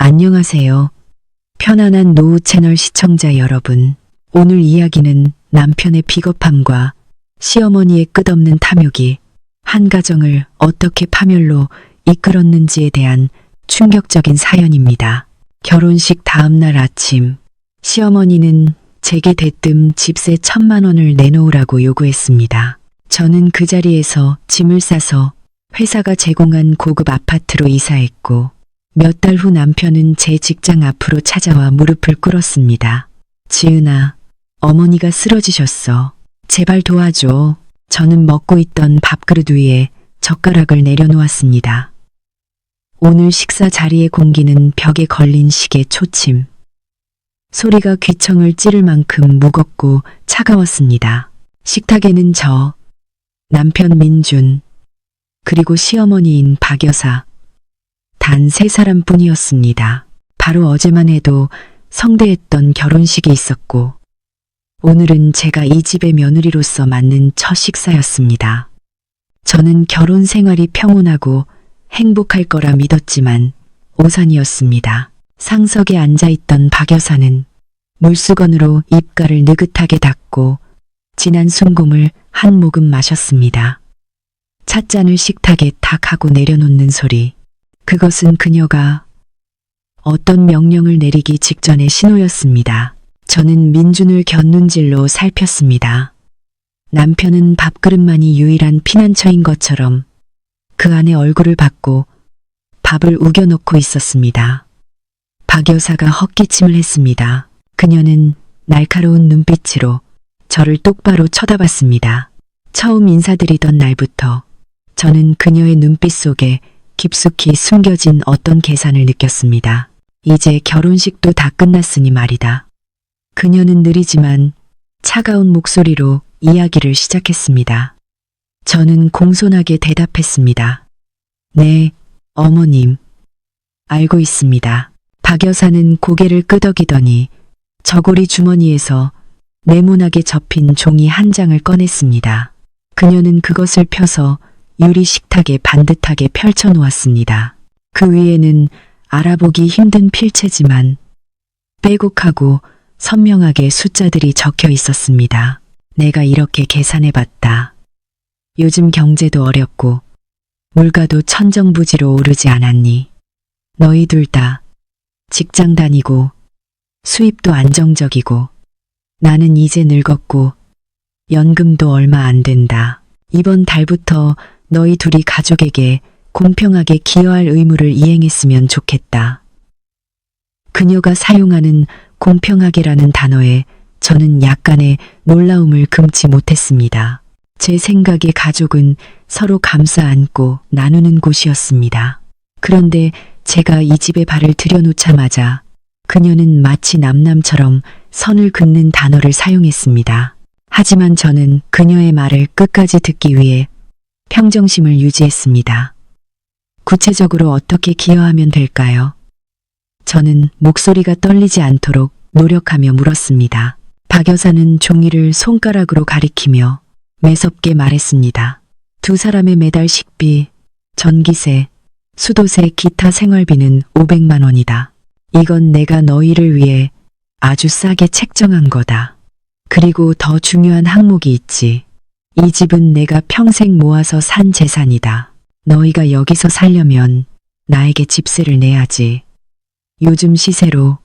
안녕하세요. 편안한 노후 채널 시청자 여러분. 오늘 이야기는 남편의 비겁함과 시어머니의 끝없는 탐욕이 한 가정을 어떻게 파멸로 이끌었는지에 대한 충격적인 사연입니다. 결혼식 다음날 아침, 시어머니는 제게 대뜸 집세 1,000만 원을 내놓으라고 요구했습니다. 저는 그 자리에서 짐을 싸서 회사가 제공한 고급 아파트로 이사했고 몇 달 후 남편은 제 직장 앞으로 찾아와 무릎을 꿇었습니다. 지은아, 어머니가 쓰러지셨어. 제발 도와줘. 저는 먹고 있던 밥그릇 위에 젓가락을 내려놓았습니다. 오늘 식사 자리의 공기는 벽에 걸린 시계 초침. 소리가 귀청을 찌를 만큼 무겁고 차가웠습니다. 식탁에는 저, 남편 민준, 그리고 시어머니인 박 여사, 단 3사람뿐이었습니다. 바로 어제만 해도 성대했던 결혼식이 있었고 오늘은 제가 이 집의 며느리로서 맞는 첫 식사였습니다. 저는 결혼 생활이 평온하고 행복할 거라 믿었지만 오산이었습니다. 상석에 앉아있던 박 여사는 물수건으로 입가를 느긋하게 닦고 진한 순금을 한 모금 마셨습니다. 찻잔을 식탁에 탁 하고 내려놓는 소리. 그것은 그녀가 어떤 명령을 내리기 직전의 신호였습니다. 저는 민준을 곁눈질로 살폈습니다. 남편은 밥그릇만이 유일한 피난처인 것처럼 그 안에 얼굴을 받고 밥을 우겨놓고 있었습니다. 박 여사가 헛기침을 했습니다. 그녀는 날카로운 눈빛으로 저를 똑바로 쳐다봤습니다. 처음 인사드리던 날부터 저는 그녀의 눈빛 속에 깊숙이 숨겨진 어떤 계산을 느꼈습니다. 이제 결혼식도 다 끝났으니 말이다. 그녀는 느리지만 차가운 목소리로 이야기를 시작했습니다. 저는 공손하게 대답했습니다. 네, 어머님. 알고 있습니다. 박 여사는 고개를 끄덕이더니 저고리 주머니에서 네모나게 접힌 종이 한 장을 꺼냈습니다. 그녀는 그것을 펴서 유리 식탁에 반듯하게 펼쳐놓았습니다. 그 위에는 알아보기 힘든 필체지만 빼곡하고 선명하게 숫자들이 적혀 있었습니다. 내가 이렇게 계산해봤다. 요즘 경제도 어렵고 물가도 천정부지로 오르지 않았니? 너희 둘 다 직장 다니고 수입도 안정적이고 나는 이제 늙었고 연금도 얼마 안 된다. 이번 달부터 너희 둘이 가족에게 공평하게 기여할 의무를 이행했으면 좋겠다. 그녀가 사용하는 공평하게라는 단어에 저는 약간의 놀라움을 금치 못했습니다. 제 생각에 가족은 서로 감싸 안고 나누는 곳이었습니다. 그런데 제가 이 집에 발을 들여놓자마자 그녀는 마치 남남처럼 선을 긋는 단어를 사용했습니다. 하지만 저는 그녀의 말을 끝까지 듣기 위해 평정심을 유지했습니다. 구체적으로 어떻게 기여하면 될까요? 저는 목소리가 떨리지 않도록 노력하며 물었습니다. 박 여사는 종이를 손가락으로 가리키며 매섭게 말했습니다. 두 사람의 매달 식비, 전기세, 수도세, 기타 생활비는 500만 원이다. 이건 내가 너희를 위해 아주 싸게 책정한 거다. 그리고 더 중요한 항목이 있지. 이 집은 내가 평생 모아서 산 재산이다. 너희가 여기서 살려면 나에게 집세를 내야지. 요즘 시세로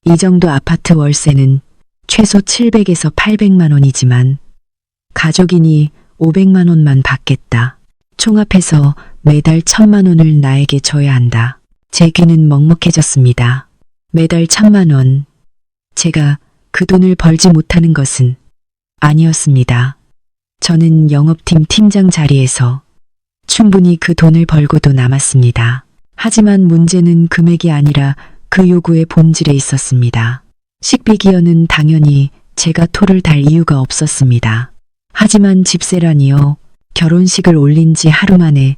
이 정도 아파트 월세는 최소 700에서 800만 원이지만 가족이니 500만 원만 받겠다. 총합해서 매달 1,000만 원을 나에게 줘야 한다. 제 귀는 먹먹해졌습니다. 매달 1,000만 원. 제가 그 돈을 벌지 못하는 것은 아니었습니다. 저는 영업팀 팀장 자리에서 충분히 그 돈을 벌고도 남았습니다. 하지만 문제는 금액이 아니라 그 요구의 본질에 있었습니다. 식비 기여는 당연히 제가 토를 달 이유가 없었습니다. 하지만 집세라니요. 결혼식을 올린 지 하루 만에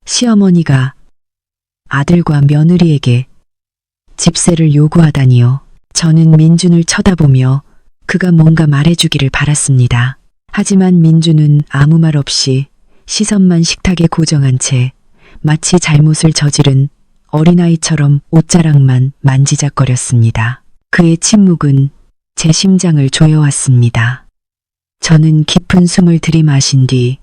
시어머니가 아들과 며느리에게 집세를 요구하다니요. 저는 민준을 쳐다보며 그가 뭔가 말해주기를 바랐습니다. 하지만 민준은 아무 말 없이 시선만 식탁에 고정한 채 마치 잘못을 저지른 어린아이처럼 옷자락만 만지작거렸습니다. 그의 침묵은 제 심장을 조여왔습니다. 저는 깊은 숨을 들이마신 뒤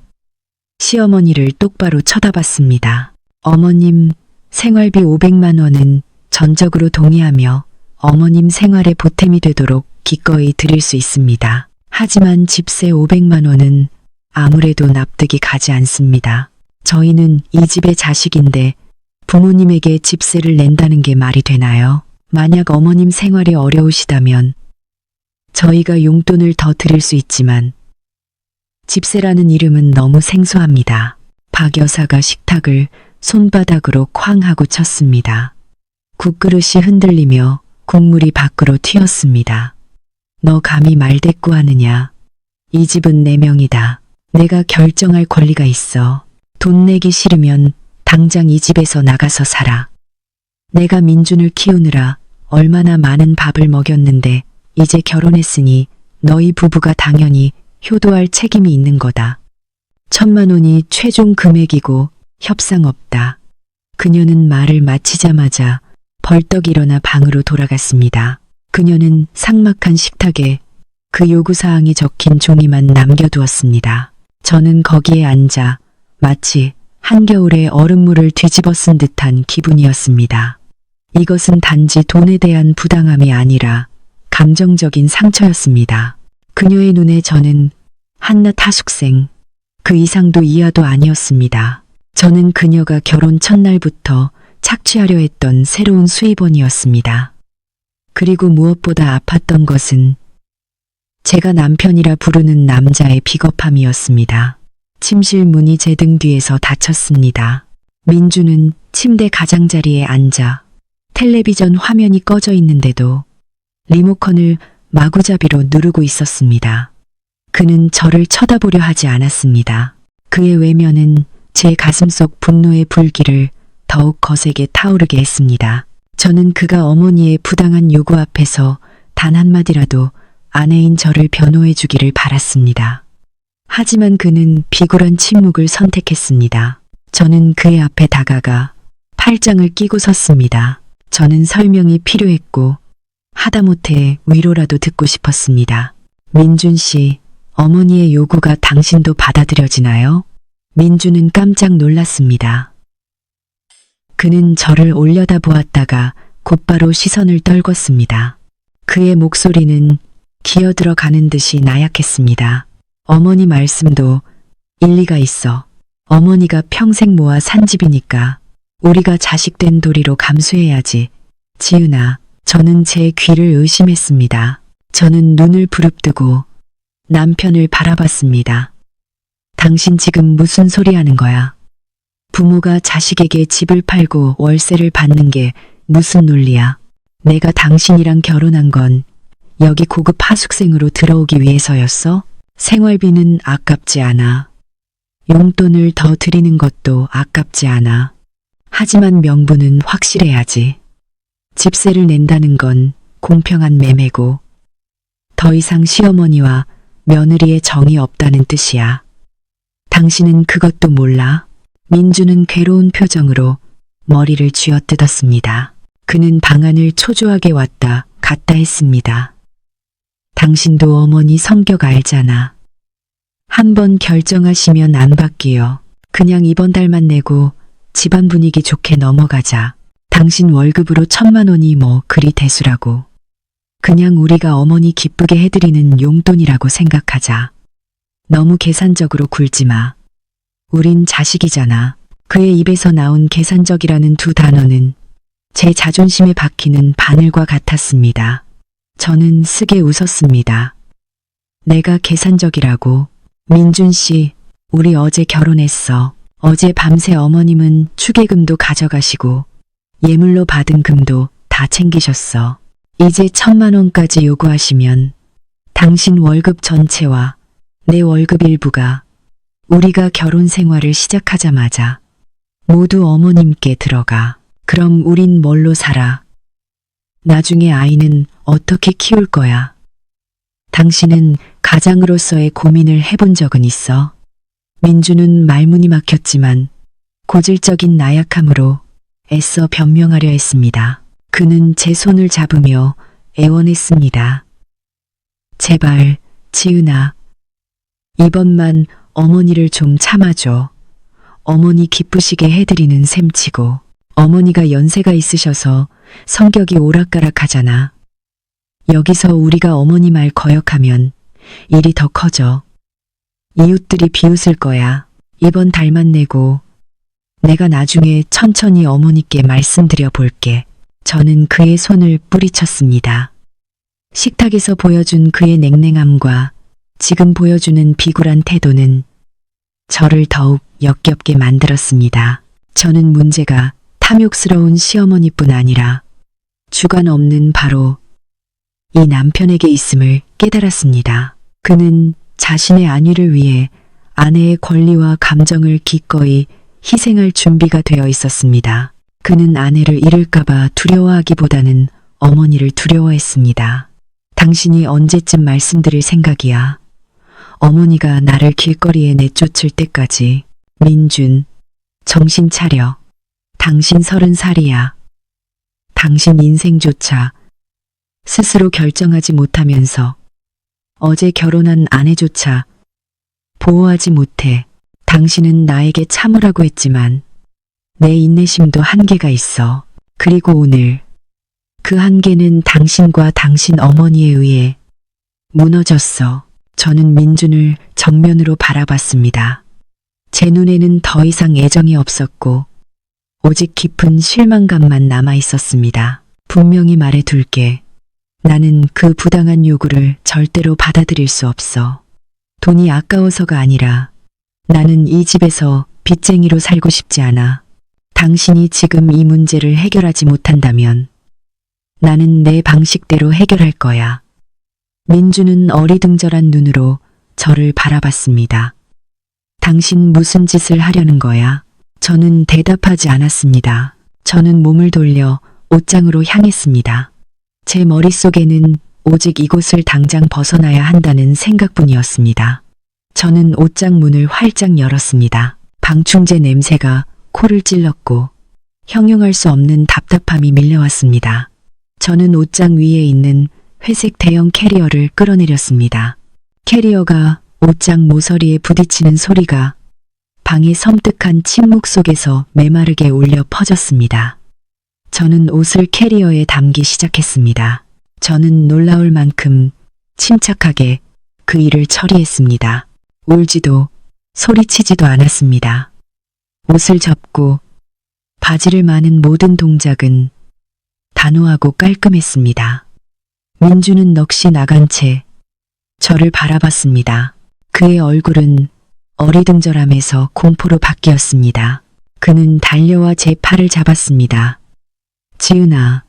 시어머니를 똑바로 쳐다봤습니다. 어머님, 생활비 500만 원은 전적으로 동의하며 어머님 생활에 보탬이 되도록 기꺼이 드릴 수 있습니다. 하지만 집세 500만 원은 아무래도 납득이 가지 않습니다. 저희는 이 집의 자식인데 부모님에게 집세를 낸다는 게 말이 되나요? 만약 어머님 생활이 어려우시다면 저희가 용돈을 더 드릴 수 있지만 집세라는 이름은 너무 생소합니다. 박 여사가 식탁을 손바닥으로 쾅 하고 쳤습니다. 국그릇이 흔들리며 국물이 밖으로 튀었습니다. 너 감히 말대꾸하느냐? 이 집은 내 명이다. 내가 결정할 권리가 있어. 돈 내기 싫으면 당장 이 집에서 나가서 살아. 내가 민준을 키우느라 얼마나 많은 밥을 먹였는데 이제 결혼했으니 너희 부부가 당연히 효도할 책임이 있는 거다. 1,000만 원이 최종 금액이고 협상 없다. 그녀는 말을 마치자마자 벌떡 일어나 방으로 돌아갔습니다. 그녀는 삭막한 식탁에 그 요구사항이 적힌 종이만 남겨두었습니다. 저는 거기에 앉아 마치 한겨울에 얼음물을 뒤집어 쓴 듯한 기분이었습니다. 이것은 단지 돈에 대한 부당함이 아니라 감정적인 상처였습니다. 그녀의 눈에 저는 한낱 하숙생, 그 이상도 이하도 아니었습니다. 저는 그녀가 결혼 첫날부터 착취하려 했던 새로운 수입원이었습니다. 그리고 무엇보다 아팠던 것은 제가 남편이라 부르는 남자의 비겁함이었습니다. 침실 문이 제 등 뒤에서 닫혔습니다. 민주는 침대 가장자리에 앉아 텔레비전 화면이 꺼져 있는데도 리모컨을 마구잡이로 누르고 있었습니다. 그는 저를 쳐다보려 하지 않았습니다. 그의 외면은 제 가슴속 분노의 불길을 더욱 거세게 타오르게 했습니다. 저는 그가 어머니의 부당한 요구 앞에서 단 한마디라도 아내인 저를 변호해 주기를 바랐습니다. 하지만 그는 비굴한 침묵을 선택했습니다. 저는 그의 앞에 다가가 팔짱을 끼고 섰습니다. 저는 설명이 필요했고 하다못해 위로라도 듣고 싶었습니다. 민준 씨, 어머니의 요구가 당신도 받아들여지나요? 민준은 깜짝 놀랐습니다. 그는 저를 올려다 보았다가 곧바로 시선을 떨궜습니다. 그의 목소리는 기어들어 가는 듯이 나약했습니다. 어머니 말씀도 일리가 있어. 어머니가 평생 모아 산 집이니까 우리가 자식된 도리로 감수해야지. 지은아, 저는 제 귀를 의심했습니다. 저는 눈을 부릅뜨고 남편을 바라봤습니다. 당신 지금 무슨 소리 하는 거야? 부모가 자식에게 집을 팔고 월세를 받는 게 무슨 논리야? 내가 당신이랑 결혼한 건 여기 고급 하숙생으로 들어오기 위해서였어? 생활비는 아깝지 않아. 용돈을 더 드리는 것도 아깝지 않아. 하지만 명분은 확실해야지. 집세를 낸다는 건 공평한 매매고 더 이상 시어머니와 며느리의 정이 없다는 뜻이야. 당신은 그것도 몰라? 민주는 괴로운 표정으로 머리를 쥐어뜯었습니다. 그는 방안을 초조하게 왔다 갔다 했습니다. 당신도 어머니 성격 알잖아. 한번 결정하시면 안 바뀌어. 그냥 이번 달만 내고 집안 분위기 좋게 넘어가자. 당신 월급으로 1,000만 원이 뭐 그리 대수라고. 그냥 우리가 어머니 기쁘게 해드리는 용돈이라고 생각하자. 너무 계산적으로 굴지 마. 우린 자식이잖아. 그의 입에서 나온 계산적이라는 두 단어는 제 자존심에 박히는 바늘과 같았습니다. 저는 쓰게 웃었습니다. 내가 계산적이라고? 민준 씨, 우리 어제 결혼했어. 어제 밤새 어머님은 축의금도 가져가시고 예물로 받은 금도 다 챙기셨어. 이제 1,000만 원까지 요구하시면 당신 월급 전체와 내 월급 일부가 우리가 결혼 생활을 시작하자마자 모두 어머님께 들어가. 그럼 우린 뭘로 살아? 나중에 아이는 어떻게 키울 거야? 당신은 가장으로서의 고민을 해본 적은 있어? 민주는 말문이 막혔지만 고질적인 나약함으로 애써 변명하려 했습니다. 그는 제 손을 잡으며 애원했습니다. 제발, 지은아. 이번만 어머니를 좀 참아줘. 어머니 기쁘시게 해드리는 셈치고 어머니가 연세가 있으셔서 성격이 오락가락하잖아. 여기서 우리가 어머니 말 거역하면 일이 더 커져. 이웃들이 비웃을 거야. 이번 달만 내고 내가 나중에 천천히 어머니께 말씀드려 볼게. 저는 그의 손을 뿌리쳤습니다. 식탁에서 보여준 그의 냉랭함과 지금 보여주는 비굴한 태도는 저를 더욱 역겹게 만들었습니다. 저는 문제가 탐욕스러운 시어머니뿐 아니라 주관 없는 바로 이 남편에게 있음을 깨달았습니다. 그는 자신의 안위를 위해 아내의 권리와 감정을 기꺼이 희생할 준비가 되어 있었습니다. 그는 아내를 잃을까봐 두려워하기보다는 어머니를 두려워했습니다. 당신이 언제쯤 말씀드릴 생각이야. 어머니가 나를 길거리에 내쫓을 때까지. 민준, 정신 차려. 당신 30살이야. 당신 인생조차 스스로 결정하지 못하면서 어제 결혼한 아내조차 보호하지 못해. 당신은 나에게 참으라고 했지만 내 인내심도 한계가 있어. 그리고 오늘 그 한계는 당신과 당신 어머니에 의해 무너졌어. 저는 민준을 정면으로 바라봤습니다. 제 눈에는 더 이상 애정이 없었고 오직 깊은 실망감만 남아 있었습니다. 분명히 말해둘게. 나는 그 부당한 요구를 절대로 받아들일 수 없어. 돈이 아까워서가 아니라 나는 이 집에서 빚쟁이로 살고 싶지 않아. 당신이 지금 이 문제를 해결하지 못한다면 나는 내 방식대로 해결할 거야. 민주는 어리둥절한 눈으로 저를 바라봤습니다. 당신 무슨 짓을 하려는 거야? 저는 대답하지 않았습니다. 저는 몸을 돌려 옷장으로 향했습니다. 제 머릿속에는 오직 이곳을 당장 벗어나야 한다는 생각뿐이었습니다. 저는 옷장 문을 활짝 열었습니다. 방충제 냄새가 코를 찔렀고 형용할 수 없는 답답함이 밀려왔습니다. 저는 옷장 위에 있는 회색 대형 캐리어를 끌어내렸습니다. 캐리어가 옷장 모서리에 부딪히는 소리가 방의 섬뜩한 침묵 속에서 메마르게 울려 퍼졌습니다. 저는 옷을 캐리어에 담기 시작했습니다. 저는 놀라울 만큼 침착하게 그 일을 처리했습니다. 울지도 소리치지도 않았습니다. 옷을 접고 바지를 마는 모든 동작은 단호하고 깔끔했습니다. 민주는 넋이 나간 채 저를 바라봤습니다. 그의 얼굴은 어리둥절함에서 공포로 바뀌었습니다. 그는 달려와 제 팔을 잡았습니다. 지은아,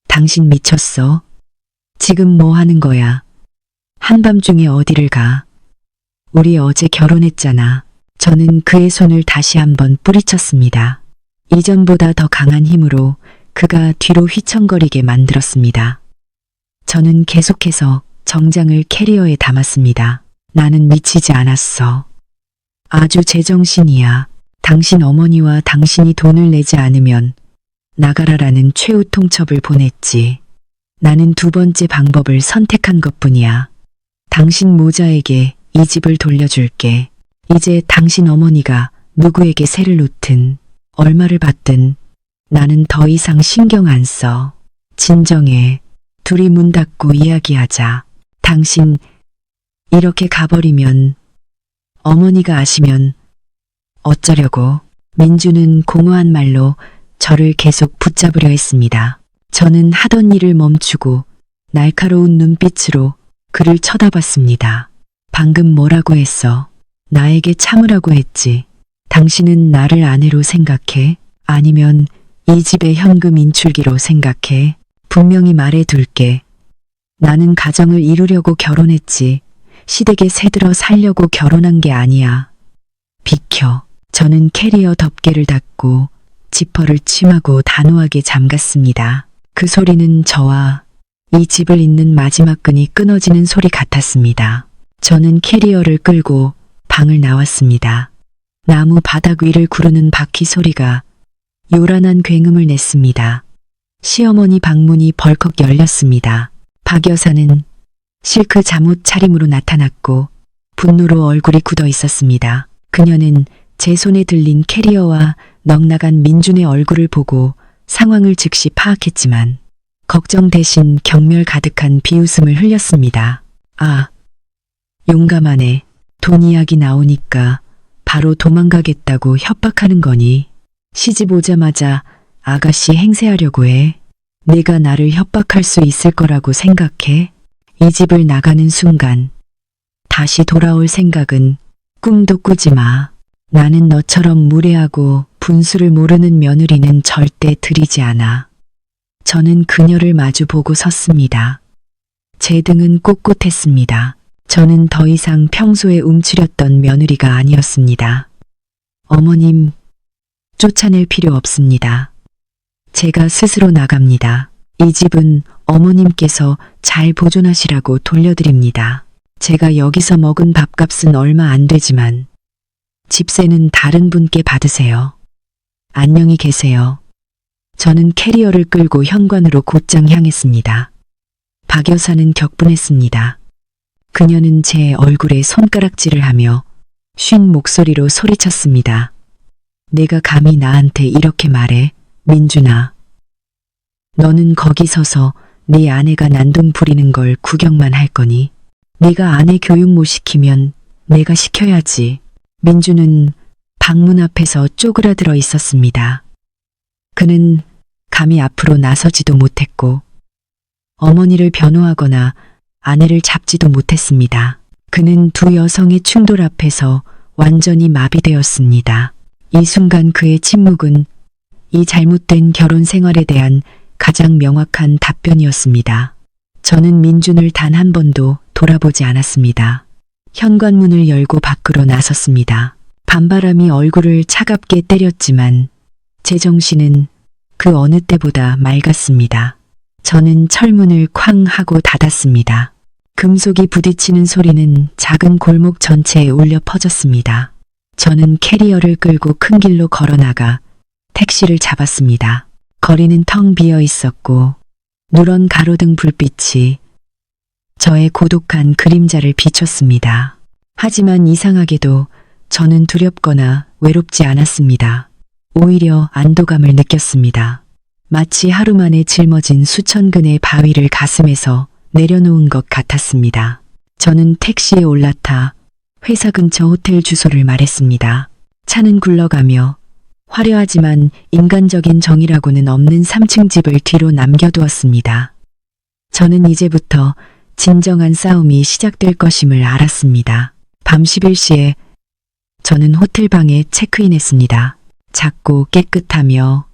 당신 미쳤어? 지금 뭐 하는 거야? 한밤중에 어디를 가? 우리 어제 결혼했잖아. 저는 그의 손을 다시 한번 뿌리쳤습니다. 이전보다 더 강한 힘으로 그가 뒤로 휘청거리게 만들었습니다. 저는 계속해서 정장을 캐리어에 담았습니다. 나는 미치지 않았어. 아주 제정신이야. 당신 어머니와 당신이 돈을 내지 않으면 나가라라는 최후 통첩을 보냈지. 나는 두 번째 방법을 선택한 것뿐이야. 당신 모자에게 이 집을 돌려줄게. 이제 당신 어머니가 누구에게 세를 놓든 얼마를 받든 나는 더 이상 신경 안 써. 진정해. 둘이 문 닫고 이야기하자. 당신 이렇게 가버리면 어머니가 아시면 어쩌려고. 민주는 공허한 말로 저를 계속 붙잡으려 했습니다. 저는 하던 일을 멈추고 날카로운 눈빛으로 그를 쳐다봤습니다. 방금 뭐라고 했어? 나에게 참으라고 했지. 당신은 나를 아내로 생각해? 아니면 이 집의 현금 인출기로 생각해? 분명히 말해둘게. 나는 가정을 이루려고 결혼했지. 시댁에 새들어 살려고 결혼한 게 아니야. 비켜. 저는 캐리어 덮개를 닫고 지퍼를 침하고 단호하게 잠갔습니다. 그 소리는 저와 이 집을 잇는 마지막 끈이 끊어지는 소리 같았습니다. 저는 캐리어를 끌고 방을 나왔습니다. 나무 바닥 위를 구르는 바퀴 소리가 요란한 굉음을 냈습니다. 시어머니 방문이 벌컥 열렸습니다. 박 여사는 실크 잠옷 차림으로 나타났고 분노로 얼굴이 굳어 있었습니다. 그녀는 제 손에 들린 캐리어와 넉나간 민준의 얼굴을 보고 상황을 즉시 파악했지만 걱정 대신 경멸 가득한 비웃음을 흘렸습니다. 아, 용감하네. 돈 이야기 나오니까 바로 도망가겠다고 협박하는 거니? 시집 오자마자 아가씨 행세하려고 해. 내가 나를 협박할 수 있을 거라고 생각해? 이 집을 나가는 순간 다시 돌아올 생각은 꿈도 꾸지 마. 나는 너처럼 무례하고 분수를 모르는 며느리는 절대 들이지 않아. 저는 그녀를 마주 보고 섰습니다. 제 등은 꼿꼿했습니다. 저는 더 이상 평소에 움츠렸던 며느리가 아니었습니다. 어머님, 쫓아낼 필요 없습니다. 제가 스스로 나갑니다. 이 집은 어머님께서 잘 보존하시라고 돌려드립니다. 제가 여기서 먹은 밥값은 얼마 안 되지만 집세는 다른 분께 받으세요. 안녕히 계세요. 저는 캐리어를 끌고 현관으로 곧장 향했습니다. 박 여사는 격분했습니다. 그녀는 제 얼굴에 손가락질을 하며 쉰 목소리로 소리쳤습니다. 내가 감히 나한테 이렇게 말해? 민준아. 너는 거기 서서 네 아내가 난동 부리는 걸 구경만 할 거니? 네가 아내 교육 못 시키면 내가 시켜야지. 민준은 방문 앞에서 쪼그라들어 있었습니다. 그는 감히 앞으로 나서지도 못했고 어머니를 변호하거나 아내를 잡지도 못했습니다. 그는 두 여성의 충돌 앞에서 완전히 마비되었습니다. 이 순간 그의 침묵은 이 잘못된 결혼 생활에 대한 가장 명확한 답변이었습니다. 저는 민준을 단 한 번도 돌아보지 않았습니다. 현관문을 열고 밖으로 나섰습니다. 밤바람이 얼굴을 차갑게 때렸지만 제 정신은 그 어느 때보다 맑았습니다. 저는 철문을 쾅 하고 닫았습니다. 금속이 부딪히는 소리는 작은 골목 전체에 울려 퍼졌습니다. 저는 캐리어를 끌고 큰 길로 걸어나가 택시를 잡았습니다. 거리는 텅 비어 있었고 누런 가로등 불빛이 저의 고독한 그림자를 비췄습니다. 하지만 이상하게도 저는 두렵거나 외롭지 않았습니다. 오히려 안도감을 느꼈습니다. 마치 하루 만에 짊어진 수천 근의 바위를 가슴에서 내려놓은 것 같았습니다. 저는 택시에 올라타 회사 근처 호텔 주소를 말했습니다. 차는 굴러가며 화려하지만 인간적인 정이라고는 없는 3층 집을 뒤로 남겨두었습니다. 저는 이제부터 진정한 싸움이 시작될 것임을 알았습니다. 밤 11시에 저는 호텔방에 체크인했습니다. 작고 깨끗하며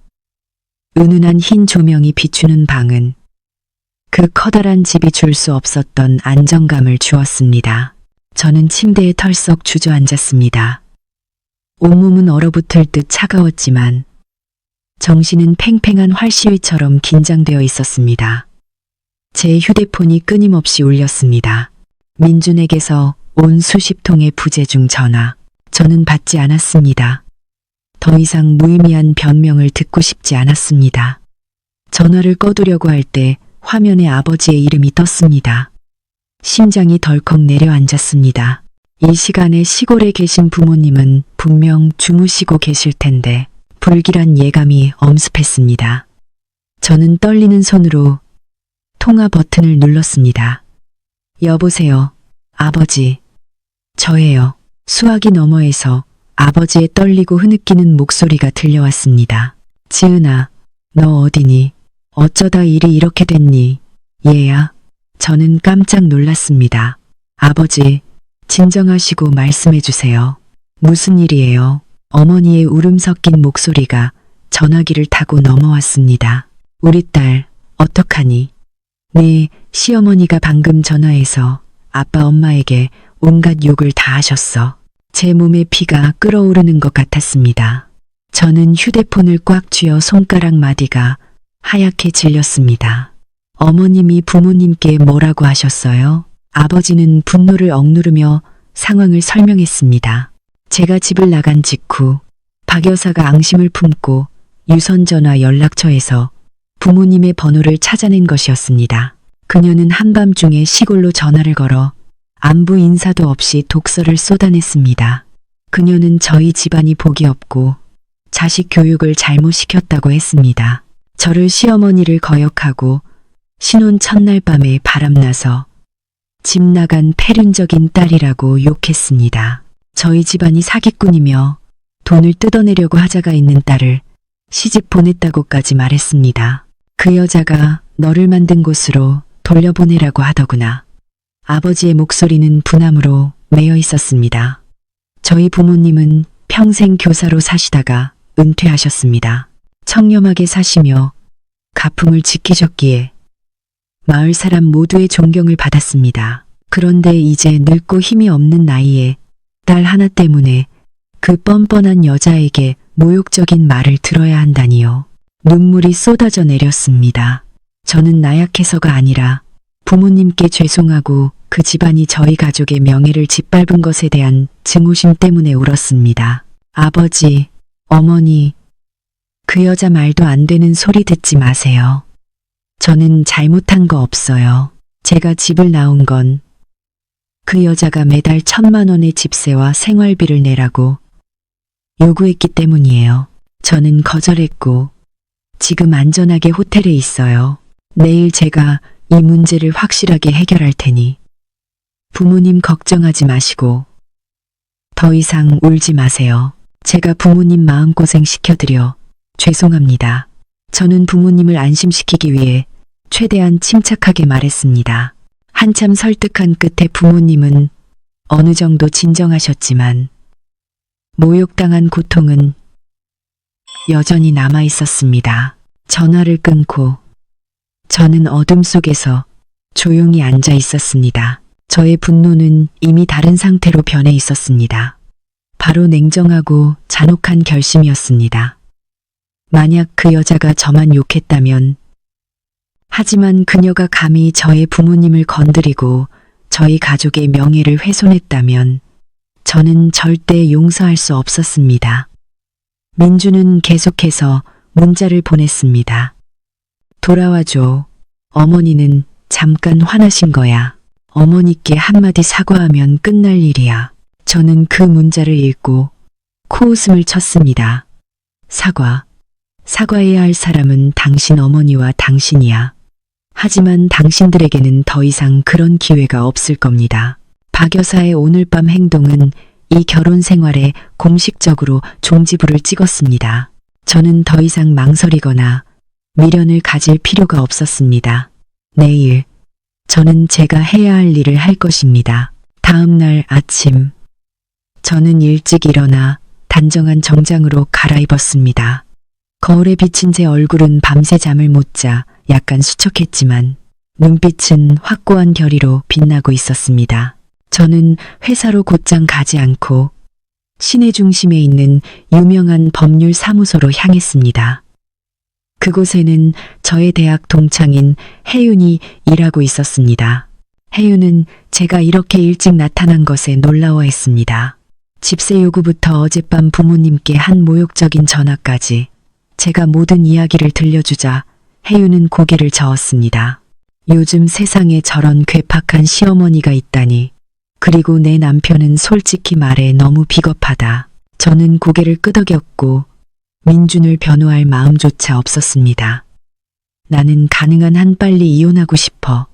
은은한 흰 조명이 비추는 방은 그 커다란 집이 줄 수 없었던 안정감을 주었습니다. 저는 침대에 털썩 주저앉았습니다. 온몸은 얼어붙을 듯 차가웠지만 정신은 팽팽한 활시위처럼 긴장되어 있었습니다. 제 휴대폰이 끊임없이 울렸습니다. 민준에게서 온 수십 통의 부재중 전화. 저는 받지 않았습니다. 더 이상 무의미한 변명을 듣고 싶지 않았습니다. 전화를 꺼두려고 할 때 화면에 아버지의 이름이 떴습니다. 심장이 덜컥 내려앉았습니다. 이 시간에 시골에 계신 부모님은 분명 주무시고 계실 텐데 불길한 예감이 엄습했습니다. 저는 떨리는 손으로 통화 버튼을 눌렀습니다. 여보세요, 아버지. 저예요. 수화기 너머에서 아버지의 떨리고 흐느끼는 목소리가 들려왔습니다. 지은아, 너 어디니? 어쩌다 일이 이렇게 됐니? 얘야. 저는 깜짝 놀랐습니다. 아버지, 진정하시고 말씀해 주세요. 무슨 일이에요? 어머니의 울음 섞인 목소리가 전화기를 타고 넘어왔습니다. 우리 딸, 어떡하니? 네, 시어머니가 방금 전화해서 아빠 엄마에게 온갖 욕을 다 하셨어. 제 몸에 피가 끓어오르는 것 같았습니다. 저는 휴대폰을 꽉 쥐어 손가락 마디가 하얗게 질렸습니다. 어머님이 부모님께 뭐라고 하셨어요? 아버지는 분노를 억누르며 상황을 설명했습니다. 제가 집을 나간 직후 박 여사가 앙심을 품고 유선전화 연락처에서 부모님의 번호를 찾아낸 것이었습니다. 그녀는 한밤중에 시골로 전화를 걸어 안부 인사도 없이 독서를 쏟아냈습니다. 그녀는 저희 집안이 복이 없고 자식 교육을 잘못 시켰다고 했습니다. 저를 시어머니를 거역하고 신혼 첫날 밤에 바람나서 집 나간 폐륜적인 딸이라고 욕했습니다. 저희 집안이 사기꾼이며 돈을 뜯어내려고 하자가 있는 딸을 시집 보냈다고까지 말했습니다. 그 여자가 너를 만든 곳으로 돌려보내라고 하더구나. 아버지의 목소리는 분함으로 매여 있었습니다. 저희 부모님은 평생 교사로 사시다가 은퇴하셨습니다. 청렴하게 사시며 가풍을 지키셨기에 마을 사람 모두의 존경을 받았습니다. 그런데 이제 늙고 힘이 없는 나이에 딸 하나 때문에 그 뻔뻔한 여자에게 모욕적인 말을 들어야 한다니요. 눈물이 쏟아져 내렸습니다. 저는 나약해서가 아니라 부모님께 죄송하고 그 집안이 저희 가족의 명예를 짓밟은 것에 대한 증오심 때문에 울었습니다. 아버지, 어머니, 그 여자 말도 안 되는 소리 듣지 마세요. 저는 잘못한 거 없어요. 제가 집을 나온 건 그 여자가 매달 1,000만 원의 집세와 생활비를 내라고 요구했기 때문이에요. 저는 거절했고 지금 안전하게 호텔에 있어요. 내일 제가 이 문제를 확실하게 해결할 테니 부모님 걱정하지 마시고 더 이상 울지 마세요. 제가 부모님 마음고생 시켜드려 죄송합니다. 저는 부모님을 안심시키기 위해 최대한 침착하게 말했습니다. 한참 설득한 끝에 부모님은 어느 정도 진정하셨지만 모욕당한 고통은 여전히 남아 있었습니다. 전화를 끊고 저는 어둠 속에서 조용히 앉아 있었습니다. 저의 분노는 이미 다른 상태로 변해 있었습니다. 바로 냉정하고 잔혹한 결심이었습니다. 만약 그 여자가 저만 욕했다면, 하지만 그녀가 감히 저의 부모님을 건드리고 저희 가족의 명예를 훼손했다면 저는 절대 용서할 수 없었습니다. 민주는 계속해서 문자를 보냈습니다. 돌아와줘. 어머니는 잠깐 화나신 거야. 어머니께 한마디 사과하면 끝날 일이야. 저는 그 문자를 읽고 코웃음을 쳤습니다. 사과해야 할 사람은 당신 어머니와 당신이야. 하지만 당신들에게는 더 이상 그런 기회가 없을 겁니다. 박 여사의 오늘 밤 행동은 이 결혼 생활에 공식적으로 종지부를 찍었습니다. 저는 더 이상 망설이거나 미련을 가질 필요가 없었습니다. 내일 저는 제가 해야 할 일을 할 것입니다. 다음 날 아침 저는 일찍 일어나 단정한 정장으로 갈아입었습니다. 거울에 비친 제 얼굴은 밤새 잠을 못 자 약간 수척했지만 눈빛은 확고한 결의로 빛나고 있었습니다. 저는 회사로 곧장 가지 않고 시내 중심에 있는 유명한 법률 사무소로 향했습니다. 그곳에는 저의 대학 동창인 혜윤이 일하고 있었습니다. 혜윤은 제가 이렇게 일찍 나타난 것에 놀라워했습니다. 집세 요구부터 어젯밤 부모님께 한 모욕적인 전화까지 제가 모든 이야기를 들려주자 혜윤은 고개를 저었습니다. 요즘 세상에 저런 괴팍한 시어머니가 있다니. 그리고 내 남편은 솔직히 말해 너무 비겁하다. 저는 고개를 끄덕였고 민준을 변호할 마음조차 없었습니다. 나는 가능한 한 빨리 이혼하고 싶어.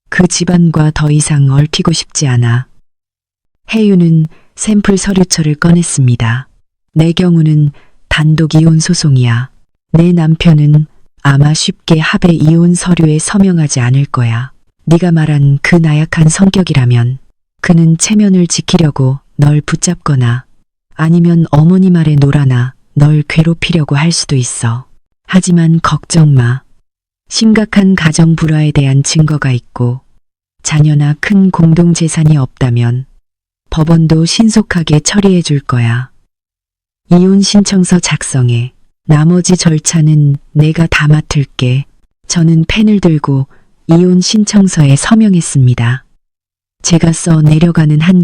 그 집안과 더 이상 얽히고 싶지 않아. 혜윤은 샘플 서류처를 꺼냈습니다. 내 경우는 단독 이혼 소송이야. 내 남편은 아마 쉽게 합의 이혼 서류에 서명하지 않을 거야. 네가 말한 그 나약한 성격이라면 그는 체면을 지키려고 널 붙잡거나 아니면 어머니 말에 놀아나 널 괴롭히려고 할 수도 있어. 하지만 걱정 마. 심각한 가정 불화에 대한 증거가 있고 자녀나 큰 공동재산이 없다면 법원도 신속하게 처리해 줄 거야. 이혼 신청서 작성해. 나머지 절차는 내가 다 맡을게. 저는 펜을 들고 이혼 신청서에 서명했습니다. 제가 써 내려가는 한